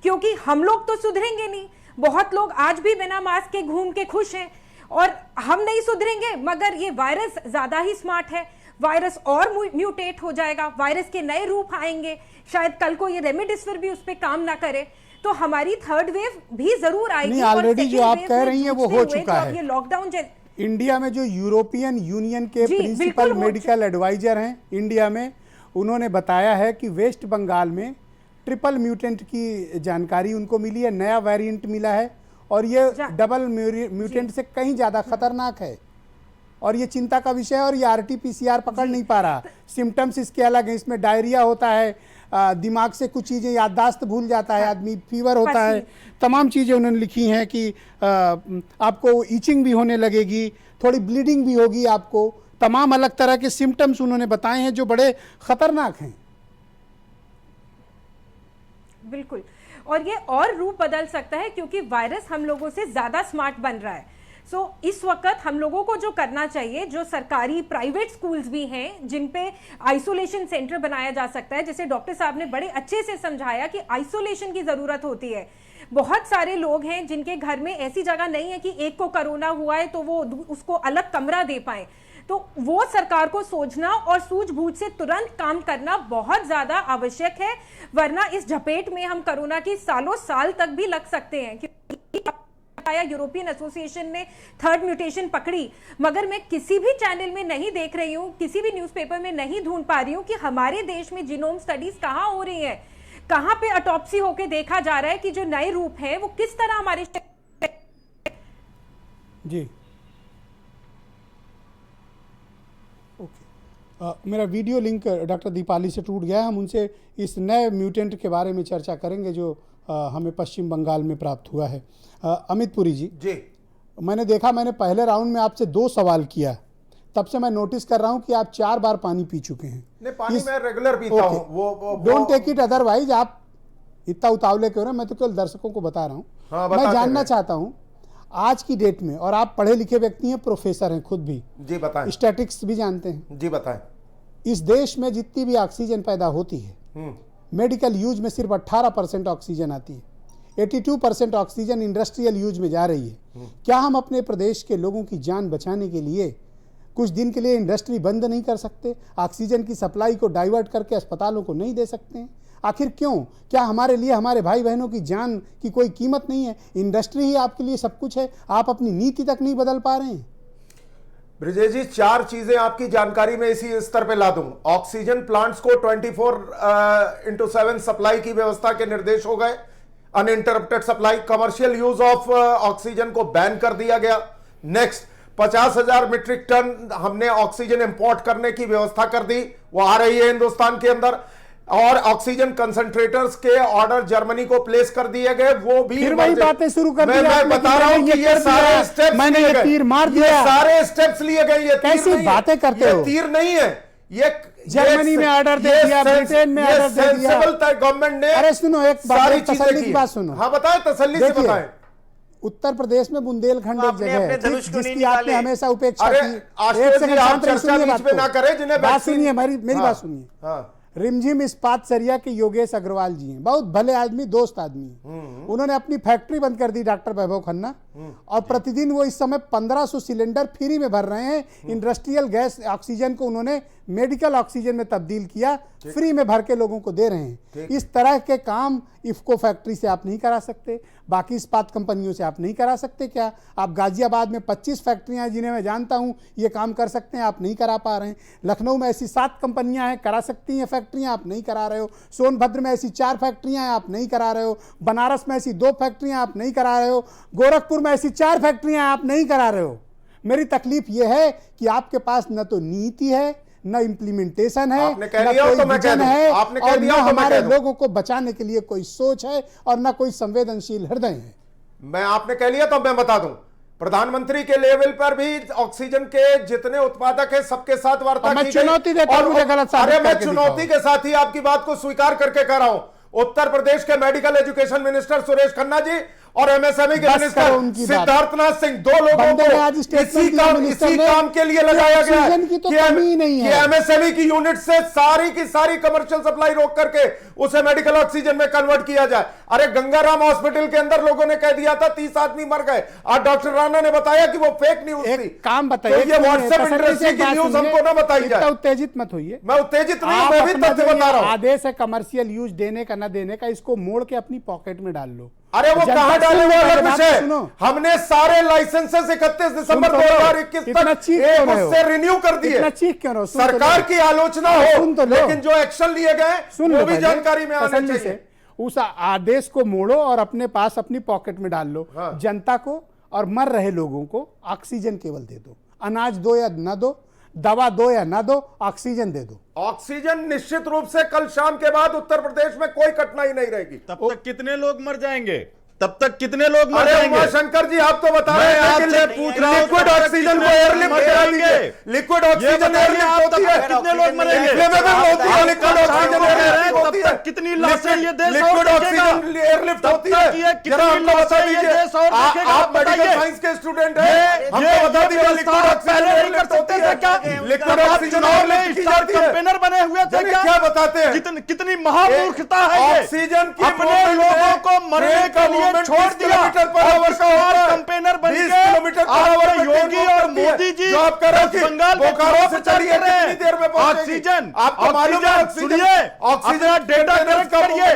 क्योंकि हम लोग तो सुधरेंगे नहीं। बहुत लोग आज भी बिना मास्क के घूम के खुश हैं और हम नहीं सुधरेंगे, मगर ये वायरस ज़्यादा ही स्मार्ट है। वायरस और म्यूटेट हो जाएगा, वायरस के नए रूप आएंगे, शायद कल को ये रेमडेसिविर भी उस पर काम ना करे, तो हमारी थर्ड वेव भी जरूर आएगी। ऑलरेडी जो आप कह रही हैं वो हो चुका है। ये लॉकडाउन इंडिया में जो यूरोपियन यूनियन के प्रिंसिपल मेडिकल एडवाइजर हैं इंडिया में, उन्होंने बताया है कि वेस्ट बंगाल में ट्रिपल म्यूटेंट की जानकारी उनको मिली है, नया वेरिएंट मिला है और ये डबल म्यूटेंट से कहीं ज़्यादा खतरनाक है और ये चिंता का विषय है। और ये RT-PCR पकड़ नहीं पा रहा, सिम्टम्स इसके अलग हैं, इसमें डायरिया होता है, दिमाग से कुछ चीज़ें, याददाश्त भूल जाता है आदमी, फीवर होता है, तमाम चीज़ें उन्होंने लिखी हैं कि आपको ईचिंग भी होने लगेगी, थोड़ी ब्लीडिंग भी होगी आपको, तमाम अलग तरह के सिम्टम्स उन्होंने बताए हैं जो बड़े खतरनाक हैं। बिल्कुल, और ये और रूप बदल सकता है क्योंकि वायरस हम लोगों से ज़्यादा स्मार्ट बन रहा है। इस वक्त हम लोगों को जो करना चाहिए, जो सरकारी प्राइवेट स्कूल्स भी हैं जिन पे आइसोलेशन सेंटर बनाया जा सकता है, जैसे डॉक्टर साहब ने बड़े अच्छे से समझाया कि आइसोलेशन की ज़रूरत होती है। बहुत सारे लोग हैं जिनके घर में ऐसी जगह नहीं है कि एक को कोरोना हुआ है तो वो उसको अलग कमरा दे पाए, तो वो सरकार को सोचना और सूझबूझ से तुरंत काम करना बहुत ज़्यादा आवश्यक है, वरना इस झपेट में हम कोरोना की सालों साल तक भी लग सकते हैं। क्योंकि बताया यूरोपियन एसोसिएशन ने थर्ड म्यूटेशन पकड़ी, मगर मैं किसी भी चैनल में नहीं देख रही हूँ, किसी भी न्यूज़पेपर में नहीं ढूंढ पा रही हूँ कि हमारे देश में जीनोम स्टडीज कहाँ हो रही है, कहाँ पे ऑटोप्सी होके देखा जा रहा है कि जो नए रूप है वो किस तरह हमारे जी। ओके, मेरा वीडियो लिंक डॉक्टर दीपाली से टूट गया है। हम उनसे इस नए म्यूटेंट के बारे में चर्चा करेंगे जो हमें पश्चिम बंगाल में प्राप्त हुआ है। अमित पुरी जी, मैंने देखा, मैंने पहले राउंड में आपसे 2 सवाल किया, तब से मैं नोटिस कर रहा हूं कि आप 4 बार पानी पी चुके हैं। नहीं, पानी मैं रेगुलर पीता हूं। वो डोंट टेक इट अदरवाइज। आप इतना उतावले क्यों रहे, मैं तो केवल दर्शकों को बता रहा हूं। मैं जानना चाहता हूं आज की डेट में, और आप पढ़े लिखे व्यक्ति हैं, प्रोफेसर हैं खुद भी, जी बताएं, स्टैटिक्स भी जानते हैं, जी बताएं, इस देश में जितनी भी ऑक्सीजन पैदा होती है मेडिकल यूज में सिर्फ 18% ऑक्सीजन आती है, 82% ऑक्सीजन इंडस्ट्रियल यूज में जा रही है। क्या हम अपने प्रदेश के लोगों की जान बचाने के लिए कुछ दिन के लिए इंडस्ट्री बंद नहीं कर सकते? ऑक्सीजन की सप्लाई को डाइवर्ट करके अस्पतालों को नहीं दे सकते हैं? आखिर क्यों? क्या हमारे लिए हमारे भाई बहनों की जान की कोई कीमत नहीं है? इंडस्ट्री ही आपके लिए सब कुछ है, आप अपनी नीति तक नहीं बदल पा रहे हैं। ब्रिजेश जी, 4 चीजें आपकी जानकारी में इसी स्तर पे ला दूं। ऑक्सीजन प्लांट्स को 24/7 सप्लाई की व्यवस्था के निर्देश हो गए, uninterrupted supply. Commercial use of oxygen को बैन कर दिया गया। नेक्स्ट, 50,000 मीट्रिक टन हमने ऑक्सीजन इंपोर्ट करने की व्यवस्था कर दी, वो आ रही है हिंदुस्तान के अंदर। और ऑक्सीजन कंसंट्रेटर्स के ऑर्डर जर्मनी को प्लेस कर दिए गए, वो भी फिर वही बातें शुरू कर दी। मैं बता रहा हूं कि ये सारे स्टेप्स मैंने ये तीर मार दिया, ये सारे स्टेप्स लिए गए। ये कैसी बातें करते हो? ये तीर नहीं है, ये जर्मनी में ऑर्डर दे दिया, ब्रिटेन में ऑर्डर दे दिया। गवर्नमेंट ने अरे सुनो, एक सारी तसल्ली की बात सुनो। हाँ बताएं, तसल्ली से बताएं। उत्तर प्रदेश में बुंदेलखंड एक जगह है जिसकी आपने हमेशा उपेक्षा की। एक सेकंड, आप चर्चा बीच में ना करें, जिन्हें बात सुनिए, मेरी बात सुनिए। रिमझिम इस्पात सरिया के योगेश अग्रवाल जी हैं, बहुत भले आदमी, दोस्त आदमी हैं। उन्होंने अपनी फैक्ट्री बंद कर दी, डॉक्टर वैभव खन्ना, और प्रतिदिन वो इस समय 1500 सिलेंडर फ्री में भर रहे हैं। इंडस्ट्रियल गैस ऑक्सीजन को उन्होंने मेडिकल ऑक्सीजन में तब्दील किया, फ्री में भर के लोगों को दे रहे हैं। इस तरह के काम इफ्को फैक्ट्री से आप नहीं करा सकते, बाकी इस्पात कंपनियों से आप नहीं करा सकते। क्या आप गाजियाबाद में 25 फैक्ट्रियां हैं जिन्हें मैं जानता हूं ये काम कर सकते हैं, आप नहीं करा पा रहे हैं। लखनऊ में ऐसी 7 कंपनियां हैं, करा सकती हैं फैक्ट्रियां, आप नहीं करा रहे हो। सोनभद्र में ऐसी 4 फैक्ट्रियां हैं, आप नहीं करा रहे हो। बनारस में ऐसी 2 फैक्ट्रियां, आप नहीं करा रहे हो। गोरखपुर में ऐसी 4 फैक्ट्रियां, आप नहीं करा रहे हो। मेरी तकलीफ यह है कि आपके पास न तो नीति है, न इम्प्लीमेंटेशन है, न कोई विजन है, और न हमारे लोगों को बचाने के लिए कोई सोच है, और न कोई संवेदनशील हृदय है। मैं आपने कह लिया तो मैं बता दूं, प्रधानमंत्री के लेवल पर भी ऑक्सीजन के जितने उत्पादक हैं सबके साथ वार्ता की गई। चुनौती देता हूं, मुझे गलत साबित अरे मैं करके चुनौती के साथ ही आपकी बात को स्वीकार करके कह रहा हूं। उत्तर प्रदेश के medical education minister Suresh Khanna ji और एमएसएमई के मिनिस्टर सिद्धार्थनाथ सिंह, 2 लोगों को इसी काम के लिए लगाया गया है कि एमएसएमई की यूनिट से सारी की सारी कमर्शियल सप्लाई रोक करके उसे मेडिकल ऑक्सीजन में कन्वर्ट किया जाए। अरे गंगाराम हॉस्पिटल के अंदर लोगों ने कह दिया था 30 आदमी मर गए, आज डॉक्टर राणा ने बताया कि वो फेक न्यूज थी। काम बताइए, ये व्हाट्सएप इंडस्ट्री की न्यूज हमको ना बताई जाए। उत्तेजित मत होइए। मैं उत्तेजित नहीं, मैं भी तथ्य बता रहा हूं। आदेश है कमर्शियल यूज देने का न देने का, इसको मोड़ के अपनी पॉकेट में डाल लो। अरे वो कहां डाले, वो अलग विषय। हमने सारे लाइसेंसेस 31 दिसंबर 2021 तक उससे रिन्यू कर दिए। सरकार की आलोचना हो, लेकिन जो एक्शन लिए गए वो भी जानकारी में आना चाहिए। उस आदेश को मोड़ो और अपने पास अपनी पॉकेट में डाल लो। जनता को और मर रहे लोगों को ऑक्सीजन केवल दे दो, अनाज दो या न दो, दवा दो या ना दो, ऑक्सीजन दे दो। ऑक्सीजन निश्चित रूप से कल शाम के बाद उत्तर प्रदेश में कोई कठिनाई नहीं रहेगी। तब तक कितने लोग मर जाएंगे? तब तक कितने लोग मर जाएंगे? शंकर जी आप तो बता रहे हैं आपसे पूछ रहा हूं, लिक्विड ऑक्सीजन को एयरलिफ्ट कराएंगे। लिक्विड ऑक्सीजन एयरलिफ्ट होती है, कितने लोग मरेंगे? लिक्विड ऑक्सीजन एयरलिफ्ट होती है, कितनी लाशें ये देश लिक्विड ऑक्सीजन एयरलिफ्ट होती है। कितनी लाशें ये देश और देखेगा? आप मेडिकल साइंस के स्टूडेंट हैं, हमको बता दीजिए लिक्विड ऑक्सीजन एयरलिफ्ट होती है क्या? लिक्विड ऑक्सीजन एयरलिफ्ट की जाती है। कंपेनर बने हुए थे क्या बताते हैं? कितनी महामूर्खता है ये। ऑक्सीजन की अपने लोगों को मरने के लिए छोड़ दिया, कंपेनर बन गए। योगी और मोदी जी बंगाल में बोकारो से चलिए कितनी देर में ऑक्सीजन, आपको मालूम है? सुनिए, ऑक्सीजन डेटा कलेक्ट करिए।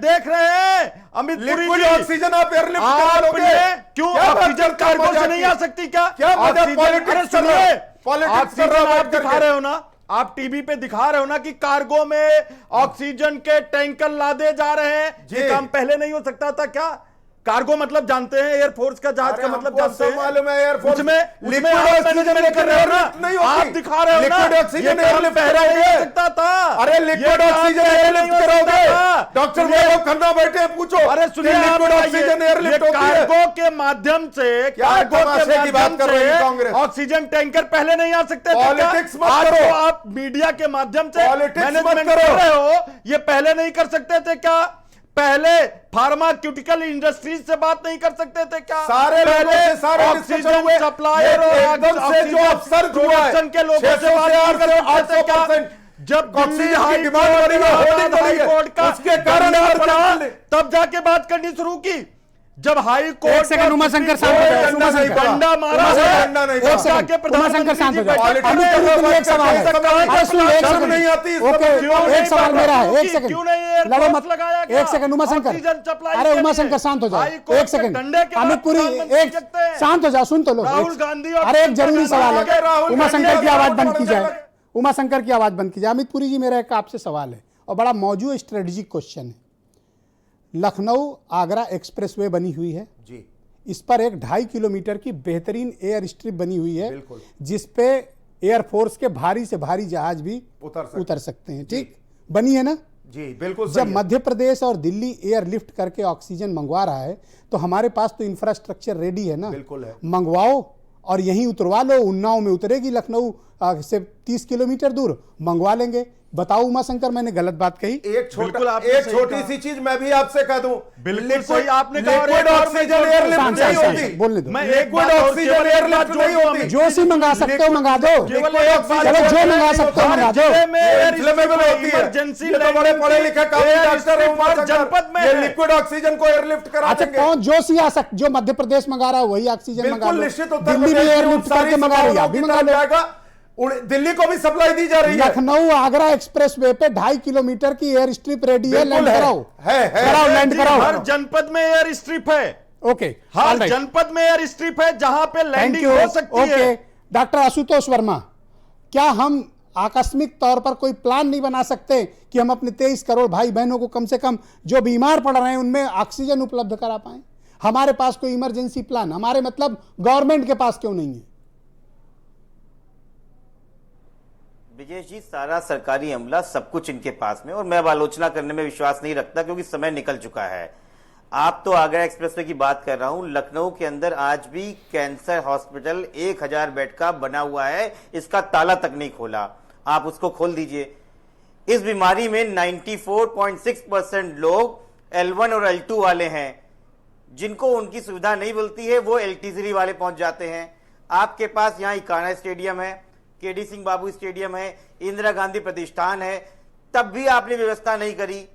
देख रहे हैं अमित पुरी लिक्विड जी, ऑक्सीजन आप एयरलिफ्ट करा आपने लोगे? क्यों क्या ऑक्सीजन बात करते हो कार्गो से मजाक नहीं की? आ सकती क्या? क्या मजाक ऑक्सीजन- पॉलिटिक्स अरे कर रहे हो? सुनिए, पॉलिटिक्स कर रहे हो ऑक्सीजन आप बैठ दिखा करके। रहे हो ना, आप टीवी पे दिखा रहे हो ना कि कार्गो में ऑक्सीजन के टैंकर लादे जा रहे हैं। जी। ये काम पहले नहीं हो सकता था क्या? कार्गो मतलब जानते हैं, एयरफोर्स का जहाज का मतलब जानते हैं। मालूम है एयरफोर्स उसमें लिक्विड आप ऑक्सीजन मैनेजमेंट कर रहे हो ना, नहीं होती। आप दिखा रहे हो ना, लिक्विड ऑक्सीजन ये काम एयरलिफ्ट पहले नहीं करोगे। हो सकता था। अरे लिक्विड ये काम ऑक्सीजन पहले एयरलिफ्ट नहीं हो सकता करोगे? था। डॉक्टर ये- वैभव खन्ना बैठे हैं, पूछो। अरे सुनिए, आप लिक्विड बताइए, ऑक्सीजन एयरलिफ्ट ये होती है। कार्गो के माध्यम से, क्या कार्गो के तमाशे की बात माध्यम कर रही है से कांग्रेस? ऑक्सीजन टैंकर पहले नहीं आ सकते थे क्या? पॉलिटिक्स मत आज करो। तो आप मीडिया के माध्यम से पॉलिटिक्स मत मैनेजमेंट करो। कर रहे हो, ये पहले नहीं कर सकते थे क्या? पहले फार्मास्यूटिकल इंडस्ट्रीज से बात नहीं कर सकते थे क्या? सारे लोगों से सारे डिस्कशन ऑक्सीजन हुए। सप्लायर ये और एकदम से जो अपसर्ज हुआ है, प्रोडक्शन के लोगों 600 से बात से नहीं कर सकते थे क्या? 800%। जब ऑक्सीजन दिल्ली की हाई डिमांड बढ़ी है, होल्डिंग बढ़ी है, कोर्ट का उसके कारण गन्ना इमरजेंसी पड़ा, ले। तब जाके बात करनी शुरू की। जब हाई कोर्ट एक सेकंड उमाशंकर शांत हो जाओ, उमाशंकर। डंडा मारा उमाशंकर, है, डंडा नहीं एक पड़ा। सेकंड, जाके उमाशंकर शांत हो जाओ। पॉलिटिक्स अमित पुरी के लिए एक सवाल है। अरे सुनो, एक शर्म सेकंड नहीं आती इस ओके, समय? क्यों नहीं एक सवाल पता? मेरा है, एक क्यों सेकंड नहीं एयर लड़ो फोर्स मत, लगाया गया? एक सेकंड उमाशंकर। ऑक्सीजन सप्लाई अरे के उमाशंकर लिए। शांत हो जाओ, हाई कोर्ट एक के सेकंड। डंडे के अमित बाद पुरी प्रधानमंत्री एक सकते हैं। शांत हो जाओ, सुन तो लो। राहुल गांधी और अरे एक जरूरी सवाल है, राहुल उमाशंकर गांधी की आवाज बंद और की जाए, अलग- उमाशंकर की आवाज बंद की जाए। अमित पुरी जी, मेरा एक आपसे सवाल है और बड़ा मौजूद स्ट्रेटेजिक क्वेश्चन है। लखनऊ आगरा एक्सप्रेसवे बनी हुई है जी, इस पर एक 2.5 किलोमीटर की बेहतरीन एयर स्ट्रिप बनी हुई है, बिल्कुल। जिस पे एयरफोर्स के भारी से भारी जहाज भी उतर सकते हैं। ठीक बनी है ना? जी बिल्कुल सही जब है। मध्य प्रदेश और दिल्ली एयरलिफ्ट करके ऑक्सीजन मंगवा रहा है तो हमारे पास तो इंफ्रास्ट्रक्चर रेडी है ना, बिल्कुल है। मंगवाओ और यहीं उतरवा लो। उन्नाव में उतरेगी, लखनऊ से 30 किलोमीटर दूर मंगवा लेंगे। बताओ उमाशंकर, मैंने गलत बात कही? एक बिल्कुल आपने एक सही छोटी कहा। सी चीज मैं भी आपसे कह दूं, बिल्कुल सही आपने कहा। और लिक्विड एक और ऑक्सीजन मैं एयरलिफ्ट शांत, नहीं शांत, होती। शांत, बोलने दो। मैं लिक्विड एक बात और ऑक्सीजन केवल एक एयरलिफ्ट बात नहीं जोड़ दूं होती। अमित। जो सी मंगा सकते हो मंगा दो, केवल लिक्विड एक ऑक्सीजन बात चलो जो मंगा सकते हो मंगा दो। जिले में एयर इम्प्लीमेबल होती है। इमरजेंसी ये तो बड़े पढ़े लिखे काफी डॉक्टर हैं उमाशंकर, जनपद में ये है। लिक्विड ऑक्सीजन को एयरलिफ्ट करा अच्छा, देंगे। कौन जो सी आ सक, जो मध्य प्रदेश मंगा रहा है वही ऑक्सीजन मंगा बिल्कुल लो। निश्चित उत्तर दिल्ली भी प्रदेश की एयरलिफ्ट सारी करके मंगा रही है, संभावनाओं आप भी की मंगा तरफ लो। जाएगा। दिल्ली को भी सप्लाई दी जा रही है। लखनऊ आगरा एक्सप्रेसवे पे 2.5 किलोमीटर की एयर स्ट्रिप रेडी है, बिल्कुल लैंड है। कराओ, है। कराओ, लैंड जी, कराओ। हर जनपद में एयर स्ट्रिप है। ओके, हर ऑल राइट, जनपद में एयर स्ट्रिप है जहां पे थैंक लैंडिंग यू। हो सकती ओके, है। डॉक्टर आशुतोष वर्मा, क्या हम आकस्मिक तौर पर कोई प्लान नहीं बना सकते कि हम अपने 23 करोड़ भाई बहनों को कम से कम जो बीमार पड़ रहे हैं उनमें ऑक्सीजन उपलब्ध करा पाए? हमारे पास कोई इमरजेंसी प्लान, हमारे मतलब गवर्नमेंट के पास क्यों नहीं है? ब्रिजेश जी, सारा सरकारी अमला सब कुछ इनके पास में, और मैं अब आलोचना करने में विश्वास नहीं रखता क्योंकि समय निकल चुका है। आप तो आगरा एक्सप्रेसवे की बात कर रहा हूं, लखनऊ के अंदर आज भी कैंसर हॉस्पिटल 1000 बेड का बना हुआ है, इसका ताला तक नहीं खोला। आप उसको खोल दीजिए। इस बीमारी में 94.6% लोग L1 और L2 वाले हैं। जिनको उनकी सुविधा नहीं मिलती है वो LT3 वाले पहुंच जाते हैं। आपके पास यहाँ इकाना स्टेडियम है, केडी सिंह बाबू स्टेडियम है, इंदिरा गांधी प्रतिष्ठान है, तब भी आपने व्यवस्था नहीं करी।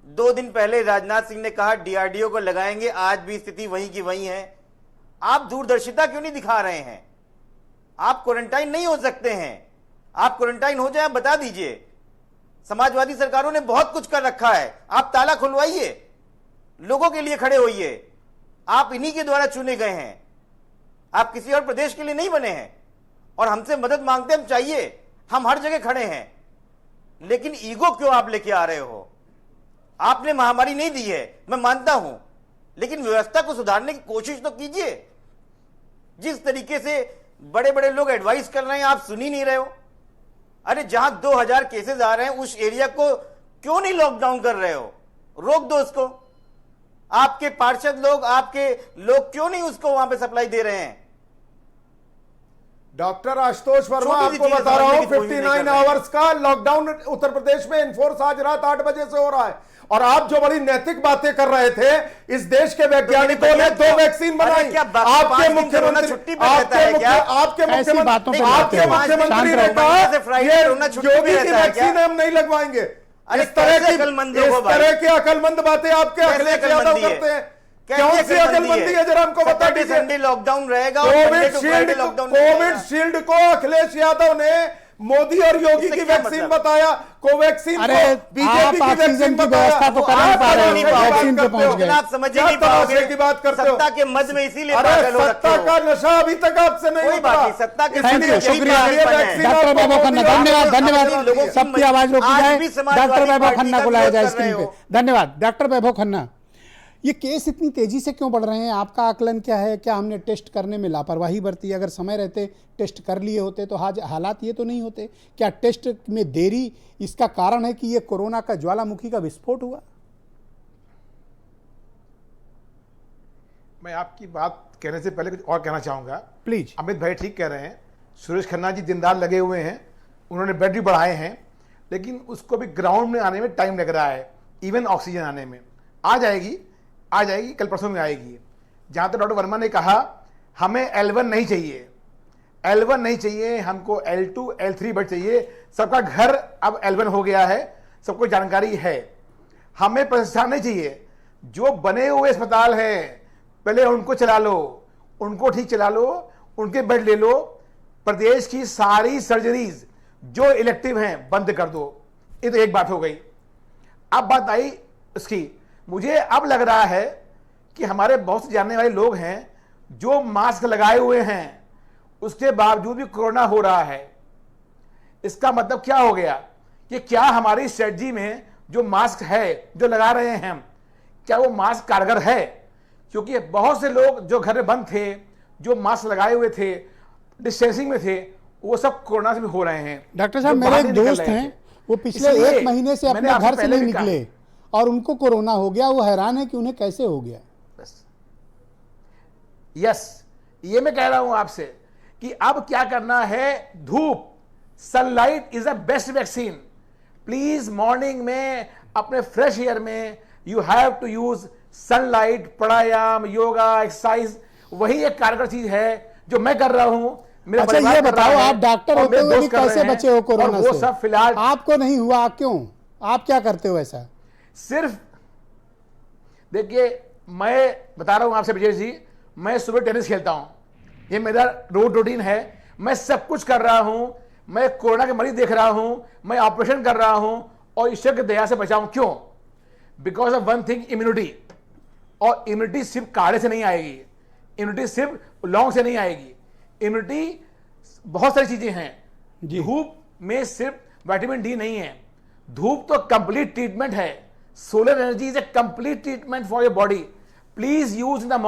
2 दिन पहले राजनाथ सिंह ने कहा DRDO को लगाएंगे, आज भी स्थिति वहीं की वहीं है। आप दूरदर्शिता क्यों नहीं दिखा रहे हैं? आप क्वारंटाइन नहीं हो सकते हैं। आप क्वारंटाइन हो जाए बता दीजिए। समाजवादी सरकारों ने बहुत कुछ कर रखा है, आप ताला खुलवाइए, लोगों के लिए खड़े होइए। आप इन्हीं के द्वारा चुने गए हैं, आप किसी और प्रदेश के लिए नहीं बने हैं। और हमसे मदद मांगते हम चाहिए, हम हर जगह खड़े हैं, लेकिन ईगो क्यों आप लेके आ रहे हो? आपने महामारी नहीं दी है, मैं मानता हूं, लेकिन व्यवस्था को सुधारने की कोशिश तो कीजिए। जिस तरीके से बड़े बड़े लोग एडवाइस कर रहे हैं आप सुन ही नहीं रहे हो। अरे जहां 2000 केसेस आ रहे हैं उस एरिया को क्यों नहीं लॉकडाउन कर रहे हो? रोक दो उसको। आपके पार्षद लोग, आपके लोग क्यों नहीं उसको वहां पे सप्लाई दे रहे हैं? डॉक्टर आशुतोष वर्मा, छोटी सी आपको चीज़ बता रहा समझने हूं, की कोशिश नहीं 59 कर रहे हैं। आवर्स का लॉकडाउन उत्तर प्रदेश में इन्फोर्स आज रात 8 बजे से हो रहा है। और आप जो बड़ी नैतिक बातें कर रहे थे, इस देश के वैज्ञानिकों ने 2 वैक्सीन बनाई। आपके मुख्यमंत्री ने कहा ये योगी की वैक्सीन हम नहीं लगवाएंगे। इस तरह की अकलमंद बातें आपके अखिलेश यादव करते हैं। कौन सी अकलमंदी है जरा हमको बता दीजिए। संडे लॉकडाउन रहेगा, कोविड शील्ड को अखिलेश यादव ने मोदी और योगी की वैक्सीन बताया, कोवैक्सीन अरे बीजेपी की वैक्सीन की व्यवस्था तो कर नहीं पा रहे, वैक्सीन पे पहुंच गए। आप समझ नहीं पाओगे की बात करते हो, सत्ता के मद में इसीलिए अरे पागल हो रखे सत्ता हो। का नशा अभी तक आपसे नहीं कोई बात नहीं, सत्ता के थैंक यू, यही शुक्रिया पागलपन है। डॉक्टर वैभव खन्ना, धन्यवाद धन्यवाद। सबकी आवाज रोकी आज जाए, भी समाजवादी डॉक्टर वैभव पार्टी खन्ना का को लाया विरोध जाए कर रहे स्क्रीन पे। हो। धन्यवाद डॉक्टर वैभव खन्ना। ये केस इतनी तेजी से क्यों बढ़ रहे हैं, आपका आकलन क्या है? क्या हमने टेस्ट करने में लापरवाही बरती? अगर समय रहते टेस्ट कर लिए होते तो आज हालात ये तो नहीं होते। क्या टेस्ट में देरी इसका कारण है कि ये कोरोना का ज्वालामुखी का विस्फोट हुआ? मैं आपकी बात कहने से पहले कुछ और कहना चाहूंगा। प्लीज। अमित भाई ठीक कह रहे हैं, सुरेश खन्ना जी दिन रात लगे हुए हैं, उन्होंने बेड भी बढ़ाए हैं, लेकिन उसको भी ग्राउंड में आने में टाइम लग रहा है, इवन ऑक्सीजन आने में। आ जाएगी कल परसों में आएगी। जहां तक डॉक्टर वर्मा ने कहा हमें L1 नहीं चाहिए, L1 नहीं चाहिए, हमको L2 L3 बेड चाहिए। सबका घर अब L1 हो गया है, सबको जानकारी है। हमें प्रतिष्ठान नहीं चाहिए, जो बने हुए अस्पताल है पहले उनको चला लो, उनको ठीक चला लो, उनके बेड ले लो। प्रदेश की सारी सर्जरीज जो इलेक्टिव हैं बंद कर दो। ये तो एक बात हो गई। अब बात आई इसकी, मुझे अब लग रहा है कि हमारे बहुत से जानने वाले लोग हैं जो मास्क लगाए हुए हैं, उसके बावजूद भी कोरोना हो रहा है। इसका मतलब क्या हो गया कि क्या हमारी स्ट्रेटजी में जो मास्क है जो लगा रहे हैं हम, क्या वो मास्क कारगर है? क्योंकि बहुत से लोग जो घर में बंद थे, जो मास्क लगाए हुए थे, डिस्टेंसिंग में थे, वो सब कोरोना से भी हो रहे हैं। डॉक्टर साहब, मेरे एक दोस्त हैं, वो पिछले एक महीने से अपने घर से नहीं निकले और उनको कोरोना हो गया। वो हैरान है कि उन्हें कैसे हो गया। यस, ये मैं कह रहा हूं आपसे कि अब क्या करना है। धूप, sunlight is the best vaccine. Please morning में अपने फ्रेश एयर में you have to use sunlight, pranayama, yoga, exercise. वही एक कारगर चीज है जो मैं कर रहा हूं। अच्छा ये बताओ, आप डॉक्टर होते हुए भी कैसे बचे हो कोरोना से? वो सब फिलहाल आपको नहीं हुआ, क्यों? आप क्या करते हो ऐसा? सिर्फ देखिए, मैं बता रहा हूं आपसे विजय जी, मैं सुबह टेनिस खेलता हूं, ये मेरा रोज रूटीन है। मैं सब कुछ कर रहा हूं, मैं कोरोना के मरीज देख रहा हूं, मैं ऑपरेशन कर रहा हूं और ईश्वर की दया से बचाऊं। क्यों? Because of one thing, immunity. और इम्यूनिटी सिर्फ काढ़े से नहीं आएगी, इम्यूनिटी सिर्फ लौंग से नहीं आएगी। इम्यूनिटी बहुत सारी चीजें हैं। धूप में सिर्फ विटामिन डी नहीं है, धूप तो कंप्लीट ट्रीटमेंट है। Solar energy is a complete treatment for your body. Please use in the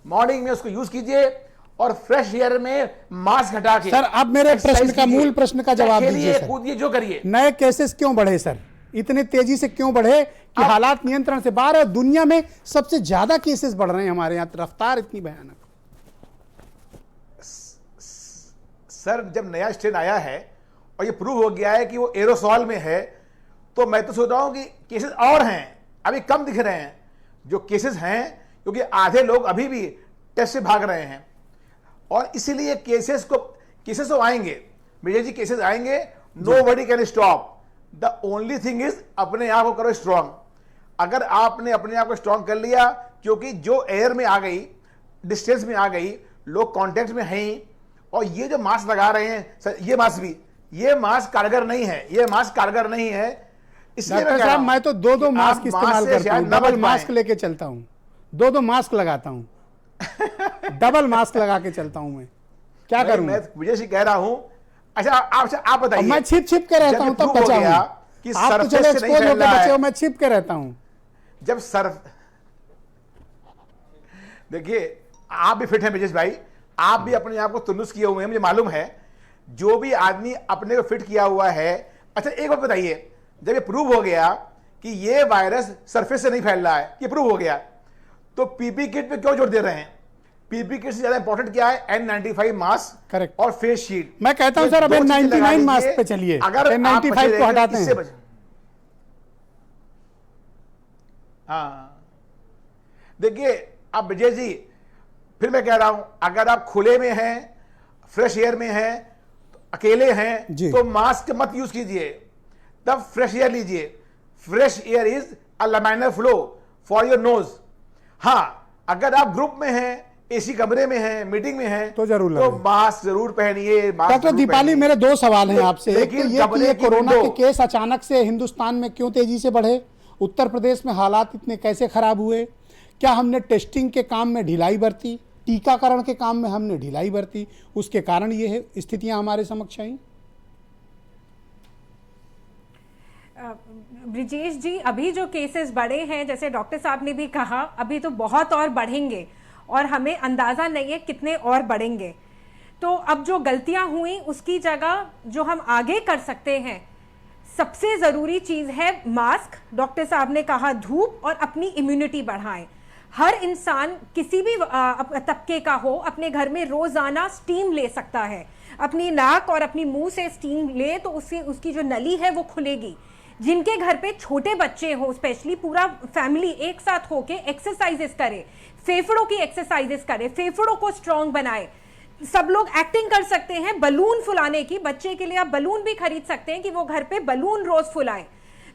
morning में उसको यूज कीजिए और फ्रेश एयर में मास्क हटा के। सर, अब मेरे प्रश्न का, मूल प्रश्न का जवाब दीजिए सर। कूदिए, जो करिए। नए केसेस क्यों बढ़े सर? इतने तेजी से क्यों बढ़े कि हालात नियंत्रण से बाहर है? दुनिया में सबसे ज्यादा केसेस बढ़ रहे हैं, हमारे यहाँ रफ्तार इतनी भयानक। सर, जब नया स्ट्रेन आया है और ये प्रूव हो गया है कि वो एरोसॉल में है, तो मैं तो सोच रहा हूं कि केसेस और हैं, अभी कम दिख रहे हैं जो केसेस हैं, क्योंकि आधे लोग अभी भी टेस्ट से भाग रहे हैं। और इसीलिए केसेस तो आएंगे विजय जी, केसेस आएंगे। Nobody can stop. The only thing is अपने आप को करो स्ट्रांग। अगर आपने अपने आप को स्ट्रांग कर लिया, क्योंकि जो एयर में आ गई, डिस्टेंस में आ गई, लोग कांटेक्ट में हैं, और ये जो मास्क लगा रहे हैं सर, ये मास्क कारगर नहीं है, ये मास्क कारगर नहीं है। डॉक्टर साहब, मैं तो दो मास्क इस्तेमाल करता हूं, डबल मास्क लेके चलता हूं, दो मास्क लगाता हूं, डबल मास्क लगा के चलता हूं। मैं क्या करूं? मैं विजय जी कह रहा हूं। अच्छा आप बताइए। मैं छिप के रहता हूं, तब बचा हूं। आप तो चलो एक्सपोज होकर बचे हो, मैं छिप के रहता हूं। जब देखिए, आप भी फिट हैं विजय भाई, आप भी अपने आप को तंदुरुस्त किए हुए हैं, मुझे मालूम है। जो भी आदमी अपने को फिट किया हुआ है। अच्छा एक बात बताइए, जब ये प्रूव हो गया कि ये वायरस सरफेस से नहीं फैल रहा है, ये प्रूव हो गया, तो पीपी किट पे क्यों जोर दे रहे हैं? पीपी किट से ज्यादा इंपॉर्टेंट क्या है? N95 मास्क, करेक्ट, और फेस शील्ड। मैं कहता हूं सर, अब N99 मास्क पे चलिए, अगर N95 को हटाते हैं। हाँ, देखिए अब विजय जी, फिर मैं कह रहा हूं, अगर आप खुले में हैं, फ्रेश एयर में हैं, तो अकेले हैं, तो मास्क मत यूज कीजिए, तब फ्रेश एयर लीजिए। Fresh air is a laminar flow for your nose. हाँ, अगर आप ग्रुप में हैं, एसी कमरे में है, मीटिंग में है, तो जरूर तो मास्क जरूर पहनिए। डॉक्टर दीपाली, मेरे दो सवाल हैं आपसे। एक तो ये कि ये कोरोना के विंडो केस अचानक से हिंदुस्तान में क्यों तेजी से बढ़े? उत्तर प्रदेश में हालात इतने कैसे खराब हुए? क्या हमने टेस्टिंग के काम में ढिलाई बरती? टीकाकरण के काम में हमने ढिलाई बरती? उसके कारण ये है स्थितियां हमारे समक्ष आई। ब्रिजेश जी, अभी जो केसेस बढ़े हैं, जैसे डॉक्टर साहब ने भी कहा, अभी तो बहुत और बढ़ेंगे और हमें अंदाजा नहीं है कितने और बढ़ेंगे। तो अब जो गलतियां हुई उसकी जगह जो हम आगे कर सकते हैं, सबसे ज़रूरी चीज़ है मास्क। डॉक्टर साहब ने कहा धूप और अपनी इम्यूनिटी बढ़ाएं। हर इंसान किसी भी तबके का हो अपने घर में रोज़ाना स्टीम ले सकता है। अपनी नाक और अपनी मुंह से स्टीम ले तो उससे उसकी जो नली है वो खुलेगी। जिनके घर पे छोटे बच्चे हो, स्पेशली पूरा फैमिली एक साथ होके एक्सरसाइजेस करे, फेफड़ों की एक्सरसाइजेस करे, फेफड़ों को स्ट्रांग बनाए। सब लोग एक्टिंग कर सकते हैं बलून फुलाने की। बच्चे के लिए आप बलून भी खरीद सकते हैं कि वो घर पे बलून रोज फुलाए,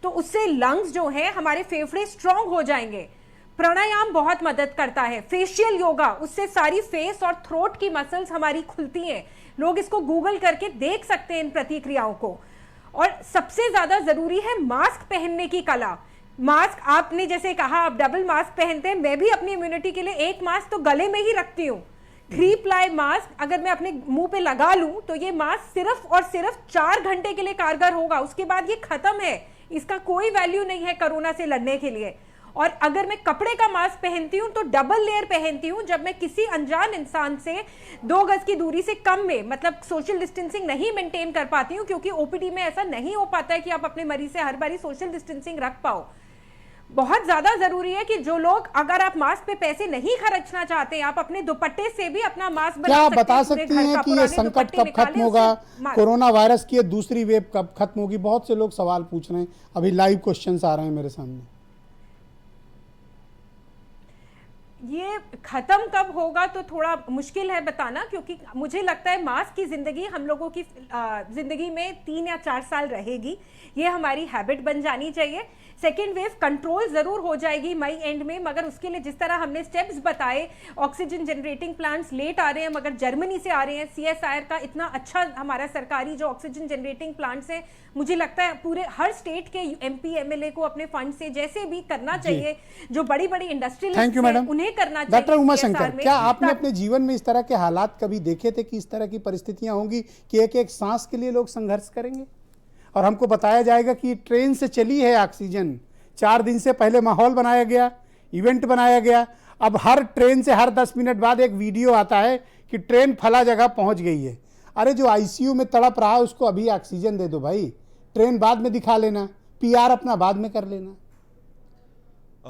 तो उससे लंग्स जो है हमारे फेफड़े स्ट्रांग हो जाएंगे। प्राणायाम बहुत मदद करता है, फेशियल योगा, उससे सारी फेस और थ्रोट की मसल्स हमारी खुलती हैं। लोग इसको गूगल करके देख सकते हैं इन प्रतिक्रियाओं को। और सबसे ज्यादा जरूरी है मास्क पहनने की कला। मास्क आपने जैसे कहा आप डबल मास्क पहनते हैं, मैं भी अपनी इम्यूनिटी के लिए एक मास्क तो गले में ही रखती हूँ। 3 प्लाई मास्क अगर मैं अपने मुंह पे लगा लूं तो ये मास्क सिर्फ और सिर्फ 4 घंटे के लिए कारगर होगा, उसके बाद ये खत्म है। इसका कोई वैल्यू नहीं है कोरोना से लड़ने के लिए। और अगर मैं कपड़े का मास्क पहनती हूं तो डबल लेयर पहनती हूं। जब मैं किसी अनजान इंसान से 2 गज की दूरी से कम में, मतलब सोशल डिस्टेंसिंग नहीं मेंटेन कर पाती हूं, क्योंकि ओपीडी में ऐसा नहीं हो पाता है कि आप अपने मरीज से हर बारी सोशल डिस्टेंसिंग रख पाओ। बहुत ज्यादा जरूरी है कि जो लोग, अगर आप मास्क पे पैसे नहीं खर्चना चाहते हैं, आप अपने दुपट्टे से भी अपना मास्क बना क्या सकते हैं। बता सकती हैं कि ये संकट कब खत्म होगा? कोरोना वायरस की दूसरी वेव कब खत्म होगी? बहुत से लोग सवाल पूछ रहे हैं, अभी लाइव क्वेश्चंस आ रहे हैं मेरे सामने। ये खत्म कब होगा तो थोड़ा मुश्किल है बताना, क्योंकि मुझे लगता है मास्क की जिंदगी हम लोगों की जिंदगी में 3 या 4 साल रहेगी। ये हमारी हैबिट बन जानी चाहिए। सेकेंड वेव कंट्रोल जरूर हो जाएगी मई एंड में, मगर उसके लिए जिस तरह हमने स्टेप्स बताए, ऑक्सीजन जनरेटिंग प्लांट्स लेट आ रहे हैं मगर जर्मनी से आ रहे हैं। CSIR का इतना अच्छा हमारा सरकारी जो ऑक्सीजन जनरेटिंग प्लांट्स हैं, मुझे लगता है पूरे हर स्टेट के MP MLA को अपने फंड से जैसे भी करना चाहिए, जो बड़ी बड़ी इंडस्ट्रियलिस्ट हैं उन्हें करना चाहिए। डॉक्टर उमा शंकर, क्या आपने अपने जीवन में इस तरह के हालात कभी देखे थे कि इस तरह की परिस्थितियां होंगी कि एक एक सांस के लिए लोग संघर्ष करेंगे? और हमको बताया जाएगा कि ट्रेन से चली है ऑक्सीजन। 4 दिन से पहले माहौल बनाया गया, इवेंट बनाया गया। अब हर ट्रेन से हर 10 मिनट बाद एक वीडियो आता है कि ट्रेन फला जगह पहुंच गई है। अरे जो ICU में तड़प रहा है उसको अभी ऑक्सीजन दे दो भाई, ट्रेन बाद में दिखा लेना, PR अपना बाद में कर लेना।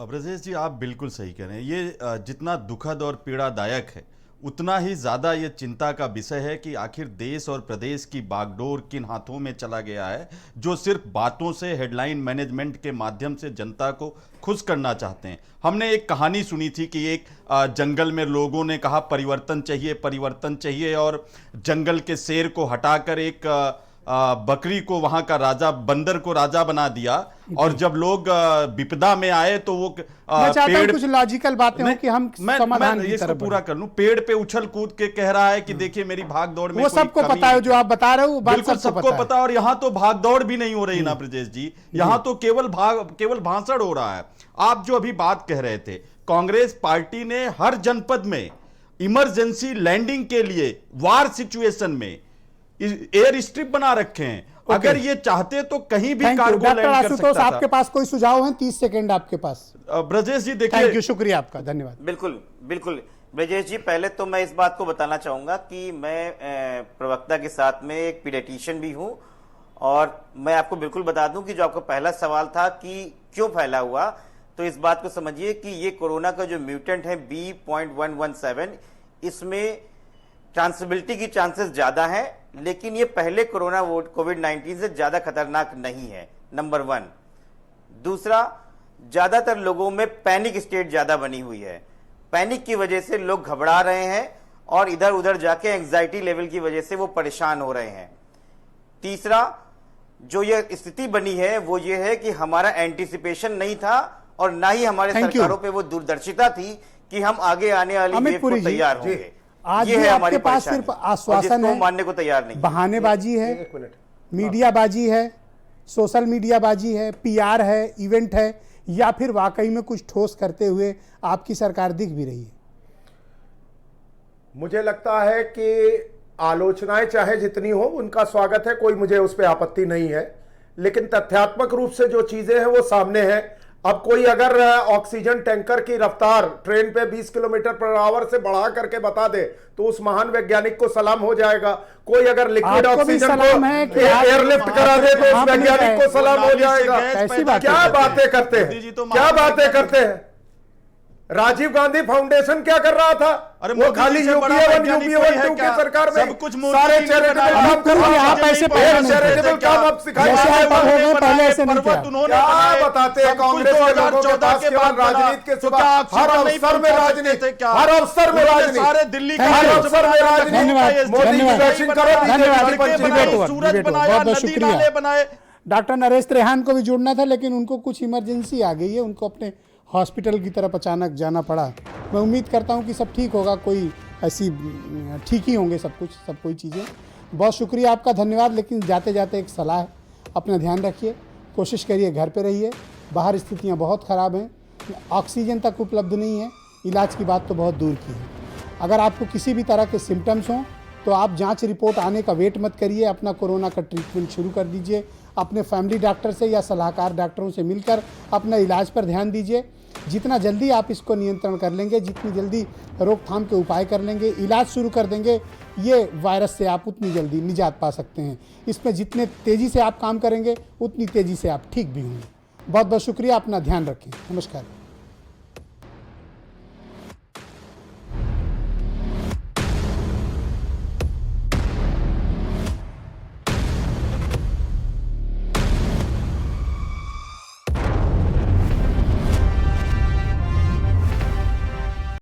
ब्रजेश जी, आप बिल्कुल सही कह रहे हैं। ये जितना दुखद और पीड़ादायक है, उतना ही ज़्यादा ये चिंता का विषय है कि आखिर देश और प्रदेश की बागडोर किन हाथों में चला गया है, जो सिर्फ बातों से, हेडलाइन मैनेजमेंट के माध्यम से जनता को खुश करना चाहते हैं। हमने एक कहानी सुनी थी कि एक जंगल में लोगों ने कहा परिवर्तन चाहिए, परिवर्तन चाहिए, और जंगल के शेर को हटाकर एक बकरी को, वहां का राजा, बंदर को राजा बना दिया। और जब लोग विपदा में आए तो वो पेड़, कुछ लॉजिकल बातें हो कि हम समाधान की तरफ पूरा कर लूं, पेड़ पे उछल कूद के कह रहा है कि देखिए मेरी भाग दौड़ में वो सबको पता है, जो आप बता रहे हो बिल्कुल सबको पता। और यहाँ तो भाग दौड़ भी नहीं हो रही ना ब्रजेश जी, यहाँ तो केवल भाषण हो रहा है। आप जो अभी बात कह रहे थे, कांग्रेस पार्टी ने हर जनपद में इमरजेंसी लैंडिंग के लिए वार सिचुएशन में एयर स्ट्रिप बना रखे हैं। अगर ये चाहते तो कहीं भी कार्गो लैंड कर सकता था। आपके पास कोई सुझाव है? 30 सेकंड आपके पास। ब्रजेश जी देखिए, थैंक यू, शुक्रिया आपका, धन्यवाद। बिल्कुल बिल्कुल ब्रजेश जी, पहले तो मैं इस बात को बताना चाहूंगा कि मैं प्रवक्ता के साथ में एक पीडियाट्रिशियन भी हूं, और मैं आपको बिल्कुल बता दूं कि जो आपका पहला सवाल था कि क्यों फैला हुआ, तो इस बात को समझिए कि ये कोरोना का जो म्यूटेंट है B.117, इसमें ट्रांसमिबिलिटी की चांसेस ज्यादा है, लेकिन ये पहले कोरोना कोविड-19 से ज्यादा खतरनाक नहीं है, नंबर 1। दूसरा, ज्यादातर लोगों में पैनिक स्टेट ज्यादा बनी हुई है। पैनिक की वजह से लोग घबरा रहे हैं और इधर उधर जाके एंजाइटी लेवल की वजह से वो परेशान हो रहे हैं। तीसरा, जो ये स्थिति बनी है वो ये है कि हमारा एंटीसिपेशन नहीं था और ना ही हमारे सरकारों पे वो दूरदर्शिता थी कि हम आगे आने वाली अमित वेव पुरी को जी, तैयार होंगे। आज ये भी है हमारी आपके पास परेशानी, सिर्फ और आश्वासन जिसको है, मानने को तैयार नहीं। बहानेबाजी है, एक मिनट, मीडियाबाजी है, सोशल मीडियाबाजी है, पीआर है, इवेंट है, या फिर वाकई में कुछ ठोस करते हुए आपकी सरकार दिख भी रही है? मुझे लगता है कि आलोचनाएं चाहे जितनी हो उनका स्वागत है, कोई मुझे उस पर आपत्ति नहीं है, लेकिन तथ्यात्मक रूप से जो चीजें हैं वो सामने हैं। अब कोई अगर ऑक्सीजन टैंकर की रफ्तार ट्रेन पे 20 किलोमीटर पर आवर से बढ़ा करके बता दे तो उस महान वैज्ञानिक को सलाम हो जाएगा। कोई अगर लिक्विड आपको भी ऑक्सीजन सलाम को है कि एयरलिफ्ट करा दे तो उस आप नहीं वैज्ञानिक गए। को सलाम हो जाएगा। कैसी बात क्या बातें करते हैं, क्या बातें करते हैं। राजीव गांधी फाउंडेशन क्या कर रहा था? अरे वो खाली यूपीए 1 यूपीए 2 की सरकार में सब कुछ सारे चैरिटेबल काम कर रहा आप ऐसे पहले नहीं चैरिटेबल काम अब सिखाए जैसे आप जा रहे हैं। पहले ऐसे नहीं किया। क्या बताते हैं कांग्रेस के लोगों के पास केवल राजनीति के सिवा हर अवसर में राजनीति, हर अवसर में राजनीति, सारे दिल्ली के हर अवसर में राजनीति। धन्यवाद, मोदी की बैशिंग करो, बीजेपी की पंचिंग करो। सूरज बनाया, बहुत बहुत नदी शुक्रिया। नाले बनाए। डॉक्टर नरेश त्रेहान को भी जुड़ना था, लेकिन उनको कुछ इमरजेंसी आ गई है, उनको अपने हॉस्पिटल की तरफ अचानक जाना पड़ा। मैं उम्मीद करता हूं कि सब ठीक होगा, कोई ऐसी ठीक ही होंगे सब कोई चीज़ें। बहुत शुक्रिया आपका, धन्यवाद। लेकिन जाते जाते एक सलाह है, अपना ध्यान रखिए, कोशिश करिए घर पे रहिए। बाहर स्थितियां बहुत ख़राब हैं, ऑक्सीजन तक उपलब्ध नहीं है, इलाज की बात तो बहुत दूर की है। अगर आपको किसी भी तरह के सिम्टम्स हों तो आप जांच रिपोर्ट आने का वेट मत करिए, अपना कोरोना का ट्रीटमेंट शुरू कर दीजिए। अपने फैमिली डॉक्टर से या सलाहकार डॉक्टरों से मिलकर अपना इलाज पर ध्यान दीजिए। जितना जल्दी आप इसको नियंत्रण कर लेंगे, जितनी जल्दी रोकथाम के उपाय कर लेंगे, इलाज शुरू कर देंगे, ये वायरस से आप उतनी जल्दी निजात पा सकते हैं। इसमें जितने तेज़ी से आप काम करेंगे उतनी तेज़ी से आप ठीक भी होंगे। बहुत बहुत शुक्रिया, अपना ध्यान रखें। नमस्कार।